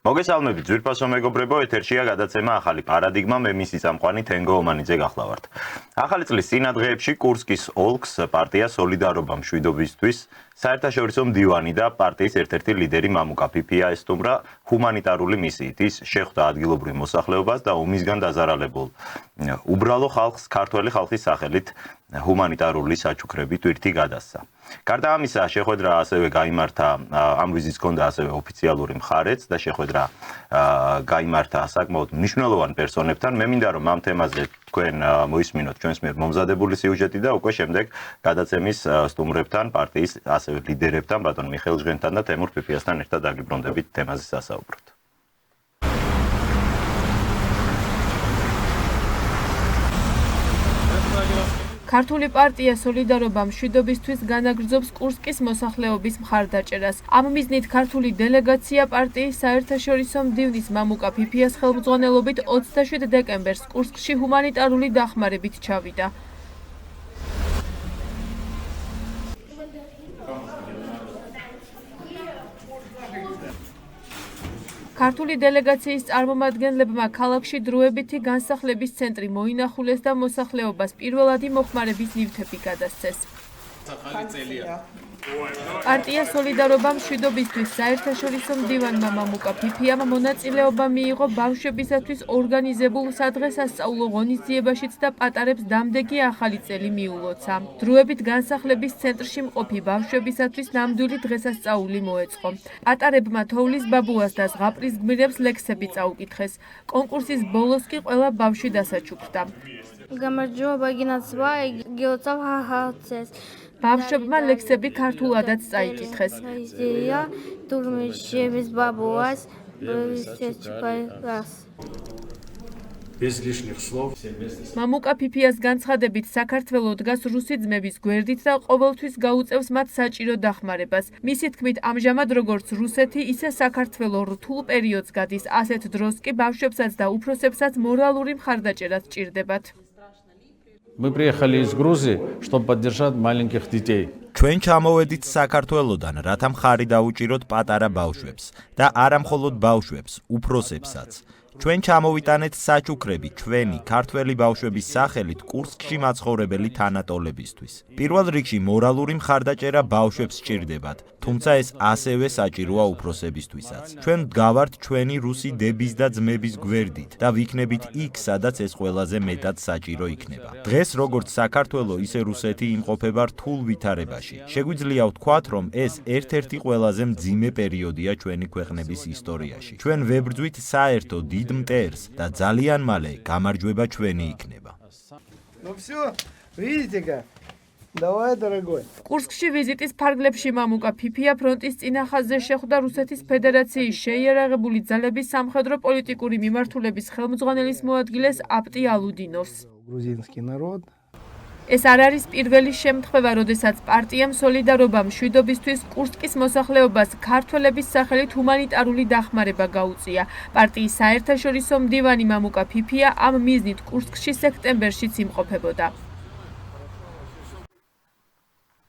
მოგესალმებით, ძვირფასო მეგობრებო, ეთერშია გადაცემა ახალი პარადიგმა, მე მისი წამყვანი თენგო ომანიძე გახლავართ. ახალი წლის წინადღეებში კურსკის ოლქს პარტია სოლიდარობა მშვიდობისთვის საერთაშორისო მდივანი და პარტიის ერთ-ერთი ლიდერი მამუკა ფიფია ესტუმრა ჰუმანიტარული მისიით. ის შეხვდა ადგილობრივ მოსახლეობას და ომისგან დაზარალებულ უბრალო ხალხს ქართველი ხალხის სახელით ჰუმანიტარული საჩუქრები თვირთი გადასცა. გარდა ამისა, შეხვედრა ასევე გაიმართა, ამ ვიზიტს ჰქონდა ასევე ოფიციალური მხარეც და შეხვედრა გაიმართა საკმაოდ მნიშვნელოვან პერსონებთან. მე მინდა რომ ამ თემაზე თქვენ მოისმინოთ ჩვენს მიერ მომზადებული სიუჟეტი და უკვე შემდეგ გადაცემის სტუმრებთან, პარტიის ასევე ლიდერებთან, ბატონ მიხეილ ჟღენთან და თემურ ფიფიასთან ერთად დაგიბრუნდებით თემაზე სასაუბროთ. ქართული პარტია სოლიდარობა მშვიდობისთვის განაგრძობს კურსკის მოსახლეობის მხარდაჭერას. ამ მიზნით ქართული დელეგაცია პარტიის საერთაშორისო მდივნის მამუკა ფიფიას ხელმძღვანელობით 27 დეკემბერს კურსკში ჰუმანიტარული დახმარებით ჩავიდა. ქართული დელეგაციის წარმომადგენლებმა ქალაქში დროებითი განსახლების centri მოინახულეს და მოსახლეობას პირველადი მოხმარების ნივთები გადასცეს. პარტია სოლიდარობა მშვიდობისთვის საერთაშორისო მდივანმა მამუკა ფიფიამ მონაწილეობა მიიღო ბავშვებისათვის ორგანიზებულ სადღესასწაულო ღონისძიებაშიც და პატარებს დამდეგი ახალი წელი მიულოცა. დროებით განსახლების ცენტრში მყოფი ბავშვებისათვის ნამდვილი დღესასწაული მოეწყო. პატარებმა თოვლის ბაბუას და ზღაპრის გმირებს ლექსები წაუკითხეს. კონკურსის ბოლოს კი ყველა ბავშვი დასაჩუქრდა. გამარჯობა გინაცვა, გეოცავ ჰაჰაცეს. ბავშვებმა ლექსები ქართულადაც წაიკითხეს. თურმიშების ბაბუას ვისეჩფას. Без лишних слов. მამუკა ფიფიას განცხადებით საქართველოს დგას რუსი ძმების გვერდით და ყოველთვის გაუწევს მათ საჭირო დახმარებას. მისი თქმით, ამჟამად როგორც რუსეთი, ისე საქართველოს რთულ პერიოდს გადის, ასეთ დროს კი ბავშვებსაც და უფროსებსაც მორალური მხარდაჭერა სჭირდებათ. Мы приехали из Грузии, чтобы поддержать маленьких детей. ჩვენ ჩამოვედით საქართველოდან, რათა მხარი დაუჭიროთ პატარა ბავშვებს და არა მხოლოდ ბავშვებს, უფროსებსაც. ჩვენ ჩამოვიტანეთ საჩუქრები ჩვენი ქართველი ბავშვების სახელით კურსკში მაცხოვრებელი თანატოლებისთვის. პირველ რიგში მორალური მხარდაჭერა ბავშვებს სჭირდებათ, თუმცა ეს ასევე საჭიროა უფროსებისთვისაც. ჩვენ ვდგავართ ჩვენი რუსი დების და ძმების გვერდით და ვიქნებით იქ, სადაც ეს ყველაზე მეტად საჭირო იქნება. დღეს როგორც საქართველო, ისე რუსეთი იმყოფება რთულ ვითარებაში. შეგვიძლია ვთქვათ, რომ ეს ერთ-ერთი ყველაზე მძიმე პერიოდია ჩვენი ქვეყნების ისტორიაში. ჩვენ ვებრძვით საერთო დიდ მტერს და ძალიან მალე გამარჯვება ჩვენი იქნება. Ну всё, видите-ка. Давай, дорогой. კურსკში ვიზიტის ფარგლებში მამუკა ფიფია ფრონტის წინა ხაზზე შეხვდა რუსეთის ფედერაციის შეიარაღებული ძალების სამხედრო პოლიტიკური მიმართულების ხელმძღვანელის მოადგილეს აპტი ალუდინოვს. Грузинский народ. ეს არ არის პირველი შემთხვევა, როდესაც პარტიამ სოლიდარობა მშვიდობისთვის კურსკის მოსახლეობას ქართველების სახელით ჰუმანიტარული დახმარება გაუწია. პარტიის საერთაშორისო მდივანი მამუკა ფიფია ამ მიზნით კურსკში სექტემბერშიც იმყოფებოდა.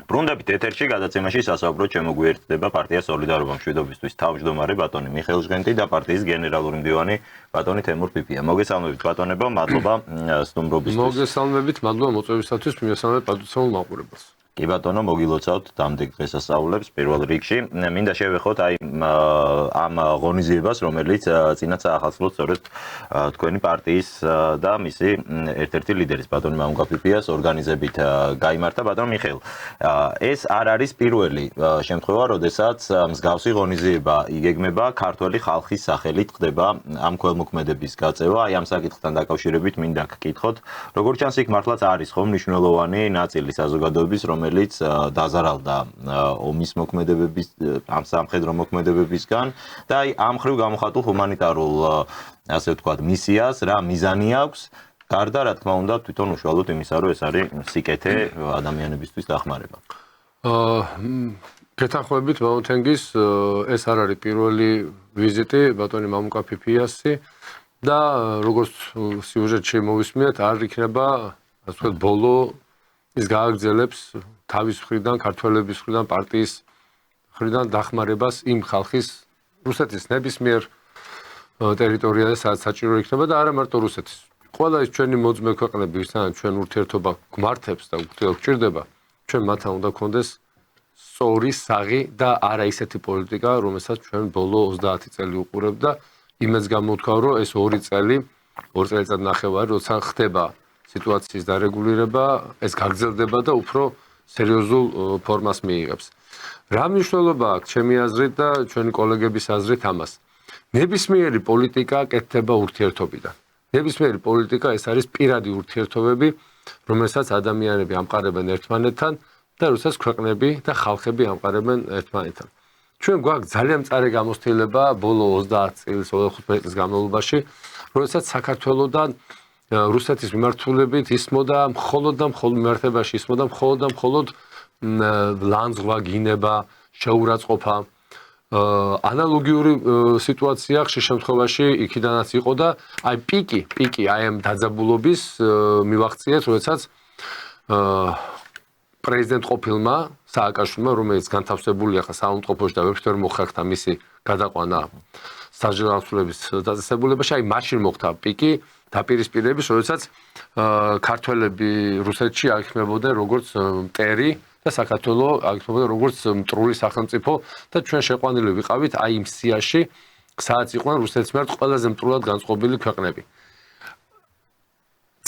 ბრუნდებით ეთერში გადაცემაში სასაუბროდ შემოგვიერთდება პარტია სოლიდარობა მშვიდობისთვის თავმჯდომარე ბატონი მიხეილ ჟღენტი და პარტიის გენერალური მდივანი ბატონი თემურ ფიფია. მოგესალმებით ბატონებო, მადლობა სტუმრობისთვის. მოგესალმებით, მადლობა მოწვევისათვის, მიესალმებით პატუცეულ მაყურებელს. კი ბატონო, მოგილოცავთ დამდეგ დღესასწაულებს პირველ რიგში. მინდა შევეხოთ აი ამ ღონისძიებას, რომელიც წინათ საახალწლოდ სწორედ თქვენი პარტიის და მისი ერთ-ერთი ლიდერის ბატონი მამუკა ფიფიას ორგანიზებით გაიმართა. ბატონო მიხეილ, ეს არ არის პირველი შემთხვევა, როდესაც მსგავსი ღონისძიება იგეგმება ქართველი ხალხის სახელით ხდება ამ ქველმოქმედების გაწევა. აი ამ საკითხთან დაკავშირებით მინდა გკითხოთ, როგორც ჩანს იქ მართლაც არის ხომ მნიშვნელოვანი ნაწილი საზოგადოების, რომელიც დაზარალდა ომის მოქმედებების, ამ სამხედრო მოქმედებებისგან და აი ამ ხრივ გამოხატულ ჰუმანიტარულ, ასე ვთქვათ, მისიას რა მიზანი აქვს, გარდა რა თქმა უნდა თვითონ უშუალოდ იმისა, რომ ეს არის სიკეთე ადამიანებისთვის დახმარება. გეთანხმებით მამუთენგის, ეს არ არის პირველი ვიზიტი ბატონი მამუკა ფიფიასი და როგორც სიუჟეტში მოვისმინეთ, არ იქნება, ასე ვთქვათ, ბოლო ის გააგრძელებს თავის მხრიდან, ქართველების მხრიდან, პარტიის მხრიდან დახმარებას იმ ხალხის, რუსეთის ნებისმიერ ტერიტორიაზე, სადაც საჭირო იქნება და არა მარტო რუსეთის. ყველა ის ჩვენი მოძმე ქვეყნები, ვისთან ჩვენ ურთიერთობა გვმართებს და ურთიერთობა გვჭირდება, ჩვენ მათთან უნდა გქონდეს სწორი, საღი და არა ისეთი პოლიტიკა, რომელსაც ჩვენ ბოლო 30 წელი უყურებთ და იმას გამოთქვა, რომ ეს 2 წელი, 2 წელიწად ნახევარი, როცა ხდება სიტუაციის დარეგულირება, ეს გაგრძელდება და უფრო სერიოზულ ფორმას მიიღებს. რა მნიშვნელობა აქვს ჩემი აზრით და ჩვენი კოლეგების აზრით ამას? ნებისმიერი პოლიტიკა კეთდება ურთიერთობიდან. ნებისმიერი პოლიტიკა ეს არის პირადი ურთიერთობები, რომელსაც ადამიანები ამყარებენ ერთმანეთთან და როდესაც ქვეყნები და ხალხები ამყარებენ ერთმანეთთან. ჩვენ გვაქვს ძალიან მწარე გამოცდილება ბოლო 30 წლის, 25 წლის განმავლობაში, როდესაც საქართველოსთან რუსეთის მიმართულებით ისმოდა მხოლოდ და მხოლოდ მიმართებაში ისმოდა მხოლოდ და მხოლოდ ლანძღვა, გინება, შეურაცხყოფა. ანალოგიური სიტუაცია ხშირ შემთხვევაში იქიდანაც იყო და აი პიკი აი ამ დაძაბულობის მივახციეთ, როდესაც პრეზიდენტ ყოფილმა სააკაშვილმა, რომელიც განთავსებულია ხა საავადმყოფოში და ვერაფერ მოხერხდა მისი გადაყვანა საჯარიმოების დაწესებულებაში, აი მაშინ მოხდა პიკი დაპირისპირების, როდესაც ქართველები რუსეთში აღიქმებოდნენ როგორც მტერი და საქართველოს აღიქმებოდა როგორც მტრული სახელმწიფო და ჩვენ შეყვანილი ვიყავით აი იმ სიაში, სადაც იყვნენ რუსეთის მიმართ ყველაზე მტრულად განწყობილი ქვეყნები.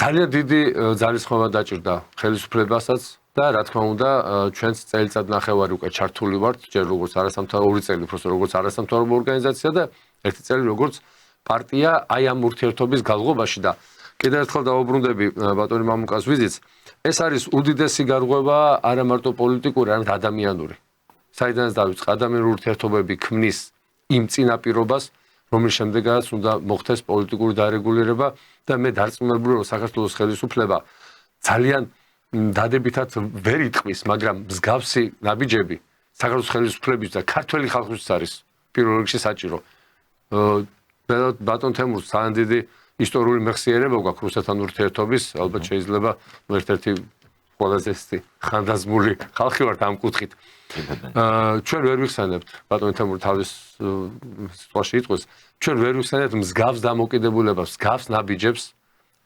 ძალიან დიდი ძალისხმევა დაჭირდა ხელისუფლებასაც და რა თქმა უნდა ჩვენც წელიწად ნახევარი უკვე ჩართული ვართ, ჯერ როგორც არასამთავრობო 2 წელი უბრალოდ როგორც არასამთავრობო ორგანიზაცია და 1 წელი როგორც პარტია აი ამ ურთიერთობის გალღობაში და კიდევ ერთხელ დავუბრუნდები ბატონი მამუკას ვიზიტს. ეს არის უდიდესი გარღვევა არა მარტო პოლიტიკური, არამედ ადამიანური. საიდანაც დავიწყე, ადამიანური ურთიერთობები ქმნის იმ წინაპირობას, რომლის შემდეგაც უნდა მოხდეს პოლიტიკური დარეგულირება და მე დარწმუნებული რომ საქართველოს ხელისუფლება ძალიან დადებითად ვერ იტყვის, მაგრამ მსგავსი ნაბიჯები საქართველოს ხელისუფლების და ქართველი ხალხისთვის არის პირველ რიგში საჭირო. ბატონ თემურს ძალიან დიდი ისტორიული მეხსიერება გვაქვს რუსეთთან ურთიერთობის, ალბათ შეიძლება ერთ-ერთი ყველაზე ხანდაზმული ხალხი ვართ ამ კუთხით. ჩვენ ვერ ვიხსენებთ, ბატონ თემური თავის სიტყვაში იტყვის, ჩვენ ვერ ვიხსენებთ მსგავს დამოკიდებულებას, მსგავს ნაბიჯებს,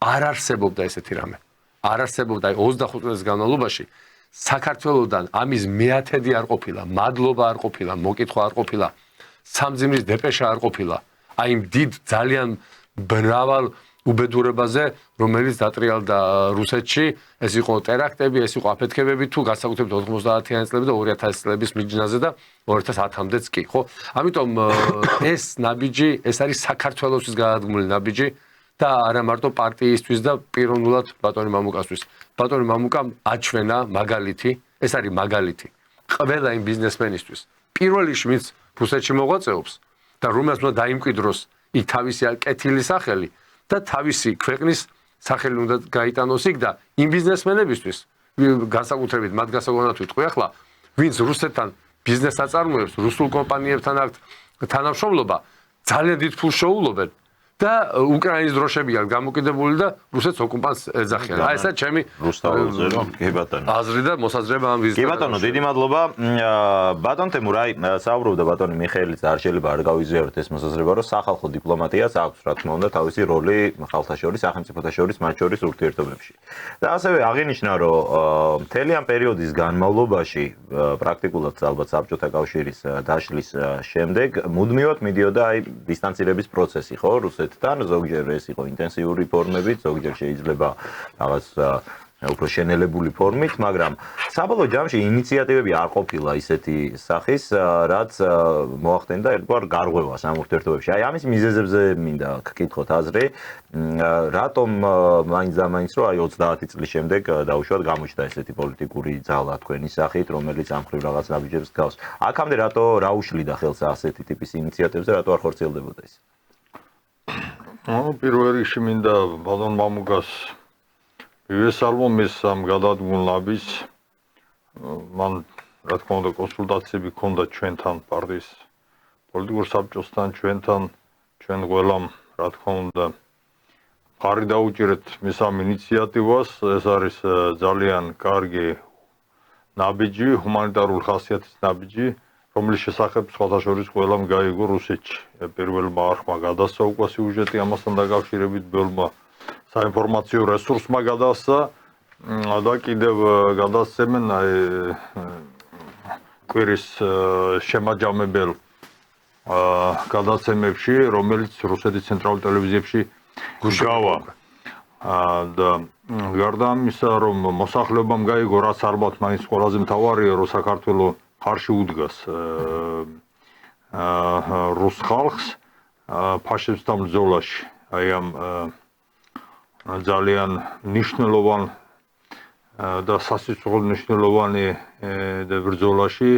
არ არსებობდა ესეთი რამე. არ არსებობდა 25 წლის განმავლობაში საქართველოსთან ამის მეათედი არ ყოფილა, მადლობა არ ყოფილა, მოკითხვა არ ყოფილა, სამძიმრის დეპეშა არ ყოფილა. აი იმ დიდ ძალიან მრავალ უბედურებაზე, რომელიც დატრიალდა რუსეთში, ეს იყო ტერაქტები, ეს იყო აფეთქებები თუ განსაკუთრებით 90-იანი წლები და 2000 წლების მიჯნაზე და 2010-მდეც კი, ხო? ამიტომ ეს ნაბიჯი, ეს არის საქართველოსთვის გადადგმული ნაბიჯი და არა მარტო პარტიისთვის და პიროვნულად ბატონი მამუკასთვის. ბატონი მამუკამ აჩვენა მაგალითი, ეს არის მაგალითი ყველა იმ ბიზნესმენისთვის. პირველ რიგში ვინც რუსეთში მოღვაწეობს და რომელსაც უნდა დაიმკვიდროს იქ თავისი კეთილი სახელი და თავისი ქვეყნის სახელი უნდა გაიტანოს იქ და იმ ბიზნესმენებისთვის განსაკუთრებით მათ გასაგონად ვიტყვი ახლა ვინც რუსეთთან ბიზნესს აწარმოებს, რუსულ კომპანიებთან აქვთ თანამშრომლობა, ძალიან დიდ ფულს შეუვლობენ და უკრაინის დროშები აქვს გამოკიდებული და რუსეთს ოკუპანტს ეძახიან. აი ესა ჩემი რუსთაველზე რომ კი ბატონო. აზრი და მოსაზრება ამ ვიზიტზე. კი ბატონო, დიდი მადლობა. ბატონ თემურ, აი საუბრობდა ბატონი მიხეილიც, არ შეიძლება არ გავიზიაროთ ეს მოსაზრება, რომ სახალხო დიპლომატიას აქვს, რა თქმა უნდა, თავისი როლი ხალხთა შორის, სახელმწიფოთა შორის, მათ შორის ურთიერთობებში. და ასევე აღინიშნა, რომ მთელი ამ პერიოდის განმავლობაში პრაქტიკულად ალბათ საბჭოთა კავშირის დაშლის შემდეგ მუდმივად მიდიოდა აი დისტანცირების პროცესი, ხო, რუსეთთან, ზოგჯერ ეს იყო ინტენსიური ფორმებით, ზოგჯერ შეიძლება რაღაც უფრო შენელებული ფორმით, მაგრამ საბოლოო ჯამში ინიციატივები არ ყოფილა ისეთი სახის, რაც მოახდენდა ერთგვარ გარღვევას ამ ურთიერთობებში. აი ამის მიზეზებზე მინდა გკითხოთ აზრი, რატომ მაინც და მაინც რომ აი 30 წლის შემდეგ დაუშვათ გამოჩნდა ესეთი პოლიტიკური ძალა თქვენი სახით, რომელიც ამ ხრივ რაღაც ნაბიჯებს გავს. აქამდე რატო რა უშლიდა ხელს ასეთი ტიპის ინიციატივებზე, რატო არ ხორციელდებოდა ეს? პირველ რიგში მინდა ბატონ მამუკას მივესალმო მის ამ გადადგმულ ნაბიჯს. მან რა თქმა უნდა კონსულტაციები ჰქონდა ჩვენთან პარტიის პოლიტიკურ საბჭოსთან, ჩვენთან, ჩვენ ყველამ რა თქმა უნდა ხარი დაუჭირეთ მის ამ ინიციატივას. ეს არის ძალიან კარგი ნაბიჯი, ჰუმანიტარული ხასიათის ნაბიჯი რომლის შესახებ სხვადასხვა ყველამ გაიგო რუსეთში. პირველმა არხმა გადასცა უკვე სიუჟეტი ამასთან დაკავშირებით, ბევრმა საინფორმაციო რესურსმა გადასცა და კიდევ გადასცემენ კვირის შემაჯამებელ გადაცემებში, რომელიც რუსეთის ცენტრალურ ტელევიზიებში გავა. და გარდა ამისა, რომ მოსახლეობამ გაიგო, რაც ალბათ მაინც ყველაზე მთავარია, რომ საქართველოს ხარში უდგას რუს ხალხს ფაშისტთა ბრძოლაში. აი ამ ძალიან მნიშვნელოვან და სასიცოცხლო მნიშვნელოვანი ბრძოლაში,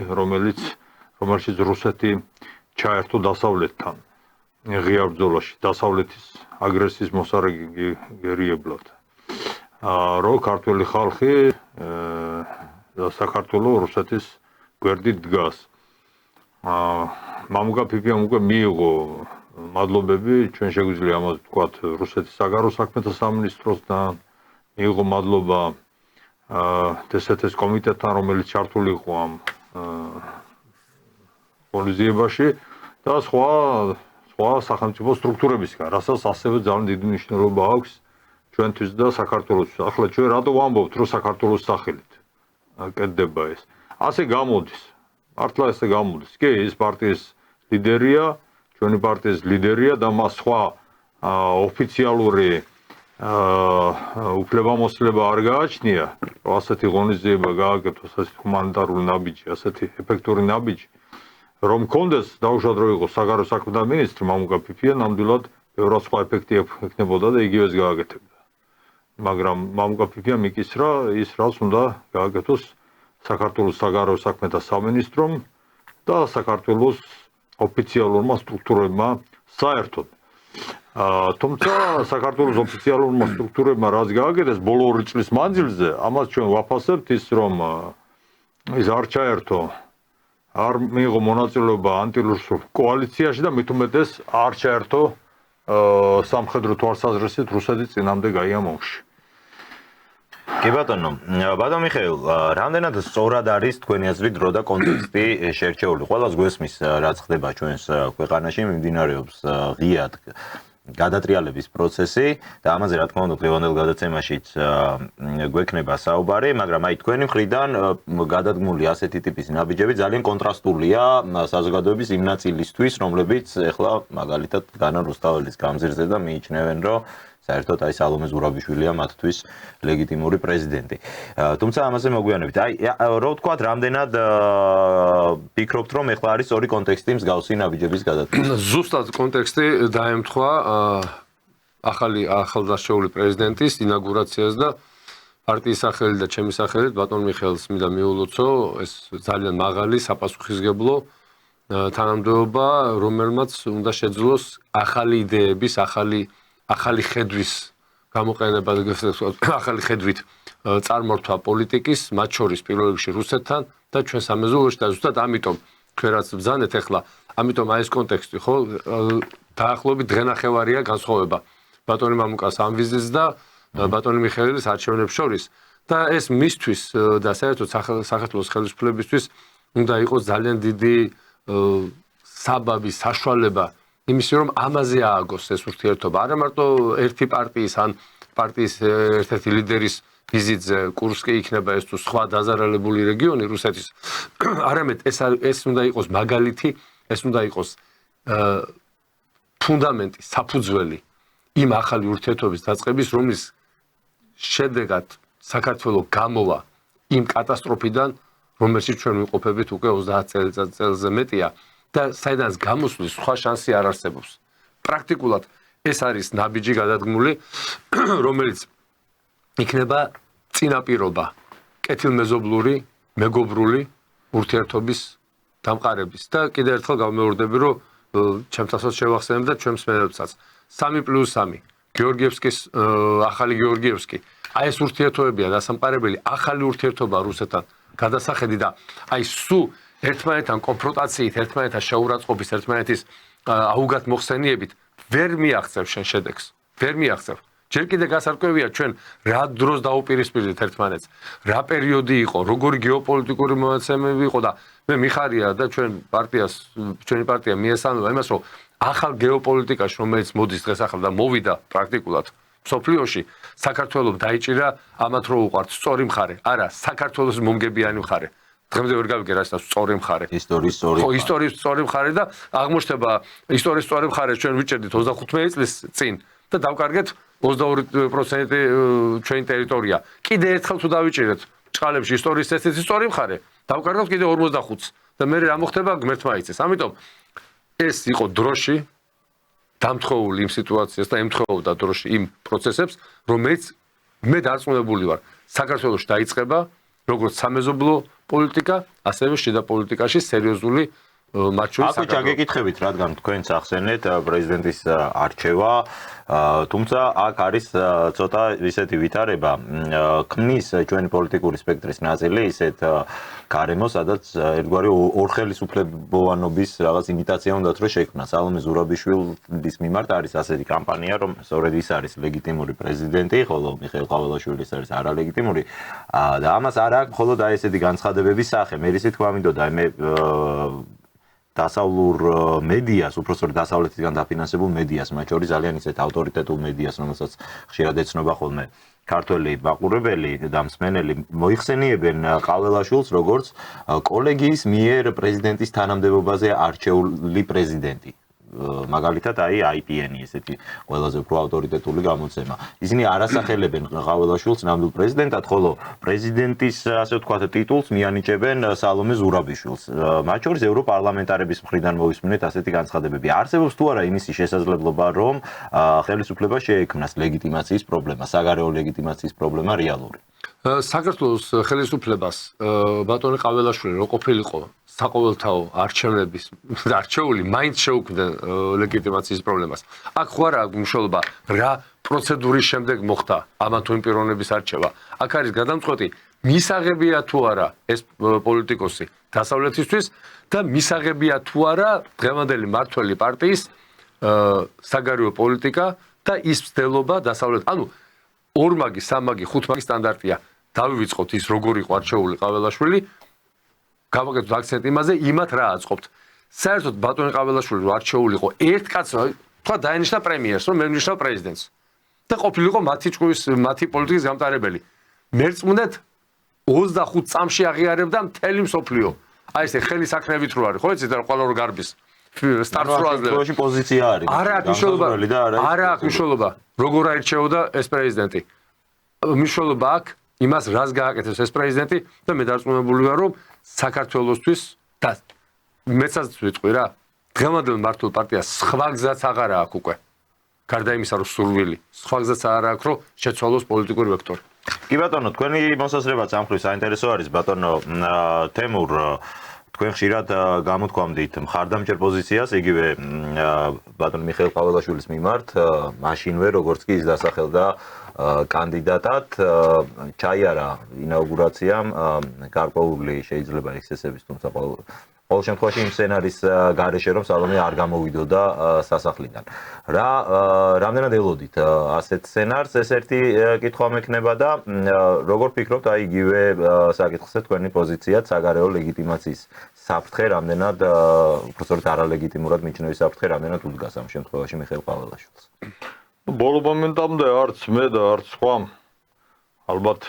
რომელშიც რუსეთი ჩაერთო დასავლეთთან. ღია ბრძოლაში, დასავლეთის აგრესიის მოსარგებლად. რომ ქართული ხალხი და საქართველოს რუსეთის გვერდით დგას. მამუკა ფიფიამ უკვე მიიღო მადლობები, ჩვენ შეგვიძლია ამას ვთქვათ რუსეთის საგარეო საქმეთა სამინისტროსთან, მიიღო მადლობა დსთ-ს კომიტეტთან, რომელიც ჩართული იყო ამ ღონისძიებაში და სხვა სახელმწიფო სტრუქტურებისგან, რასაც ასევე ძალიან დიდი მნიშვნელობა აქვს ჩვენთვის და საქართველოსთვის. ახლა ჩვენ რატო ვამბობთ, რომ საქართველოს სახელით კეთდება ეს? ასე გამოდის. მართლა ესე გამოდის. კი, ის პარტიის ლიდერია, ჩვენი პარტიის ლიდერია და მას სხვა ოფიციალური უფლებამოსილება არ გააჩნია, რომ ასეთი ღონისძიება გააკეთოს, ასეთი ჰუმანიტარული ნაბიჯი, ასეთი ეფექტური ნაბიჯი, რომ მქონდეს დაუშვათ რომ იყოს საგარეო საქმეთა მინისტრი მამუკა ფიფია, ნამდვილად ბევრად სხვა ეფექტი ექნებოდა და იგივეს გააკეთებდა. მაგრამ მამუკა ფიფია მიკისრა ის, რაც უნდა გააკეთოს საქართველოს საგარეო საქმეთა სამინისტრომ და საქართველოს ოფიციალურმა სტრუქტურებმა საერთოდ. თუმცა საქართველოს ოფიციალურმა სტრუქტურებმა რაც გააკეთეს ბოლო 2 წლის მანძილზე, ამას ჩვენ ვაფასებთ ის, რომ ის არ ჩაერთო, არ მიიღო მონაწილეობა ანტირუსულ კოალიციაში და მით უმეტეს არ ჩაერთო სამხედრო თვალსაზრისით რუსეთის წინამდე გაიამ ომში. კი ბატონო, ბატონ მიხეილ, რამდენად სწორად არის თქვენი აზრით დრო და კონტექსტი შერჩეული? ყველას გვესმის, რაც ხდება ჩვენს ქვეყანაში, მიმდინარეობს ღიად გადატრიალების პროცესი და ამაზე რა თქმა უნდა დღევანდელ გადაცემაშიც გვექნება საუბარი, მაგრამ აი თქვენი მხრიდან გადადგმული ასეთი ტიპის ნაბიჯები ძალიან კონტრასტულია საზოგადოების იმ ნაწილისთვის, რომლებიც ეხლა მაგალითად განა რუსთაველის გამზირზე და მიიჩნევენ, რომ საერთოდ აი სალომე ზურაბიშვილია მათთვის ლეგიტიმური პრეზიდენტი. თუმცა ამაზე მოგვიანებით. აი რო ვთქვათ, რამდენად ფიქრობთ, რომ ეხლა არის ორი კონტექსტი მსგავსი ნაბიჯების გადადგმა? ზუსტად კონტექსტი დაემთხვა ახალდარჩეული პრეზიდენტის ინაგურაციას და პარტიის სახელით და ჩემი სახელით ბატონ მიხეილს მინდა მიულოცო ეს ძალიან მაღალი საპასუხისმგებლო თანამდებობა, რომელმაც უნდა შეძლოს ახალი იდეების, ახალი ხედვის გამოყენება, ახალი ხედვით წარმართვა პოლიტიკის, მათ შორის პირველ რიგში რუსეთთან და ჩვენ სამეზობლოში და ზუსტად ამიტომ თქვენ რაც ბრძანეთ ახლა, ამიტომ აი ეს კონტექსტი ხო დაახლოებით დღენახევარია განსხვავება ბატონი მამუკას ამ ვიზიტს და ბატონი მიხეილის არჩევნებს შორის და ეს მისთვის და საერთოდ საქართველოს ხელისუფლებისთვის უნდა იყოს ძალიან დიდი საბაბი, საშუალება იმისი რომ ამაზე ააგოს ეს ურთიერთობა. არა მარტო ერთი პარტიის ან პარტიის ერთ-ერთი ლიდერის ვიზიტზე კურსკი იქნება ეს თუ სხვა დაზარალებული რეგიონი რუსეთის. არამედ ეს უნდა იყოს მაგალითი, ეს უნდა იყოს ფუნდამენტი, საფუძველი იმ ახალი ურთიერთობის დაწყების, რომლის შედეგად საქართველოს გამოვა იმ კატასტროფიდან, რომელშიც ჩვენ ვიმყოფებით უკვე 30 წელზე მეტია. და საიდანაც გამოსვლის სხვა შანსი არ არსებობს. პრაქტიკულად ეს არის ნაბიჯი გადადგმული, რომელიც იქნება წინაპირობა კეთილმეზობლური, მეგობრული ურთიერთობის დამყარების და კიდევ ერთხელ გამეორდები, რომ ჩემთანაც შევახსენებ და ჩვენს მსმენელებსაც 3+3 გეორგიევსკის ახალი გეორგიევსკი. აი ეს ურთიერთობებია დასამყარებელი, ახალი ურთიერთობა რუსეთთან გადასახედი და აი სულ ერთმანეთთან კონფრონტაციით, ერთმანეთთან შეურაცხყოფის, ერთმანეთის აუგად მოხსენიებით ვერ მიაღწევ შენ შედეგს. ვერ მიაღწევ. ჯერ კიდე გასარკვევია ჩვენ რა დროს დაუპირისპირდით ერთმანეთს, რა პერიოდი იყო, როგორი გეოპოლიტიკური მონაცემები იყო და მე მიხარია და ჩვენი პარტია მიესალმება იმას, რომ ახალ გეოპოლიტიკაში, რომელიც მოდის დღეს ახლა და მოვიდა პრაქტიკულად მსოფლიოში, საქართველოს დაიჭირა ამათ რო უყართ სწორი მხარე, არა, საქართველოს მომგებიანი მხარე. დღემდე ვერ გავიგე რა არის სწორი მხარე. ისტორიის სწორი. ხო, ისტორიის სწორი მხარე და აღმოჩნდება ისტორიის სწორი მხარე ჩვენ ვიჭერდით 35 წლის წინ და დავკარგეთ 22% ჩვენი ტერიტორია. კიდე ერთხელ თუ დავიჭირეთ ჭყალებში ისტორიის ესეთი სწორი მხარე, დავკარგავთ კიდე 45-ს და მე რა მოხდება ღმერთმა იცის. ამიტომ ეს იყო დროში დამთხოვული იმ სიტუაციას და ემთხოვდა დროში იმ პროცესებს, რომელიც მე დარწმუნებული ვარ, საქართველოში დაიწყება როგორც სამეზობლო პოლიტიკა, ასევე შიდა პოლიტიკაში სერიოზული მათ შორის აქ ჩაგეკითხებით, რადგან თქვენც ახსენეთ პრეზიდენტის არჩევა, თუმცა აქ არის ცოტა ისეთი ვითარება, ქმნის ჩვენი პოლიტიკური სპექტრის ნაწილი ისეთ გარემოს, სადაც ერთგვარი ორხელისუფლებოვანობის რაღაც იმიტაცია უნდათ რომ შექმნას. სალომე ზურაბიშვილის მიმართ არის ასეთი კამპანია, რომ სწორედ ის არის ლეგიტიმური პრეზიდენტი, ხოლო მიხეილ ყაველაშვილი არის არალეგიტიმური და ამას არ აქვს მხოლოდ აი ესეთი განცხადებების სახე. მე ისე თქვა მინდოდა, მე დასავლურ მედიას, უпростоრ დასავლეთიდან დაფინანსებულ მედიას, მათ შორის ძალიან ისეთ ავტორიტეტულ მედიას, რომელსაც ხშირად ეცნობა ხოლმე ქართველი მაყურებელი და მსმენელი, მოიხსენიებენ ყაველაშვილს როგორც კოლეგიის მიერ პრეზიდენტის თანამდებობაზე არჩეული პრეზიდენტი. მაგალითად აი IPN ესეთი ყველაზე უფრო ავტორიტეტული გამოცემა. ისინი არასახელებენ ყაველაშვილს ნამდვილ პრეზიდენტად, ხოლო პრეზიდენტის ასე ვთქვათ ტიტულს მიანიჭებენ სალომე ზურაბიშვილს. მათ შორის ევროპარლამენტარების მხრიდან მოვისმინეთ ასეთი განცხადებები. არსებობს თუ არა იმისი შესაძლებლობა, რომ ხელისუფლება შეექმნას ლეგიტიმაციის პრობლემა, საგარეო ლეგიტიმაციის პრობლემა რეალური. საქართველოს ხელისუფლებას ბატონი ყაველაშვილი რო ყოფილიყო საყოველთაო არჩევნების არჩეული მაინც შეუქმნა ლეგიტიმაციის პრობლემას. აქ ხო არა მნიშვნელობა რა პროცედურის შემდეგ მოხდა ამა თუ იმ პიროვნების არჩევა. აქ არის გადამწყვეტი მისაღებია თუ არა ეს პოლიტიკოსი დასავლეთისთვის და მისაღებია თუ არა დღევანდელი მმართველი პარტიის საგარეო პოლიტიკა და ის მცდელობა დასავლეთ. ანუ ორმაგი, სამაგი, ხუთმაგი სტანდარტია. დავივიწყოთ ის როგორ იყო არჩეული ყაველაშვილი. გავაკეთოთ აქცენტ იმაზე, იმათ რა აწყობთ. საერთოდ ბატონი ყაველაშვილი რო არჩეული იყო ერთ კაცს, თქვა დაენიშნა პრემიერს, რომ მე ვნიშნავ პრეზიდენტს. და ყოფილიყო მათი ჭკუის, მათი პოლიტიკის გამტარებელი. მერწმუნდეთ 25 წამში აღიარებდა მთელი მსოფლიო. აი ესე ხელი საქნევით რო არის, ხო იცით რა ყველა რო გარბის. სტარტს რო აძლევს. ეს პოზიცია არის. არა აქვს მნიშვნელობა. როგორ აირჩეოდა ეს პრეზიდენტი. მნიშვნელობა აქვს იმას, რას გააკეთებს ეს პრეზიდენტი და მე დარწმუნებული ვარ, რომ საქართველოსთვის და მეცაც ვიტყვი რა, დღევანდელ მართულ პარტიას სხვა გზაც აღარ აქვს უკვე. გარდა იმისა, რომ სურვილი, სხვა გზაც აღარ აქვს, რომ შეცვალოს პოლიტიკური ვექტორი. კი ბატონო, თქვენი მოსაზრება წამხრივ საინტერესო არის, ბატონო თემურ, თქვენ ხშირად გამოთქვამდით მხარდამჭერ პოზიციას, იგივე ბატონ მიხეილ ყაველაშვილის მიმართ, მაშინვე როგორც კი ის დასახელდა კანდიდატად, ჩაიარა ინაუგურაციამ გარკვეული შეიძლება ექსცესების, თუმცა ყოველ შემთხვევაში იმ სცენარის გარეშე რომ სალომე არ გამოვიდოდა სასახლიდან. რამდენად ელოდით ასეთ სცენარს, ეს ერთი კითხვა მექნება და როგორ ფიქრობთ, აი იგივე საკითხზე თქვენი პოზიციაც საგარეო ლეგიტიმაციის საფრთხე რამდენად უბრალოდ არალეგიტიმურად მიჩნევის საფრთხე რამდენად უდგას ამ შემთხვევაში მიხეილ ყაველაშვილს. ბოლო მომენტამდე არც მე და არც სხვა ალბათ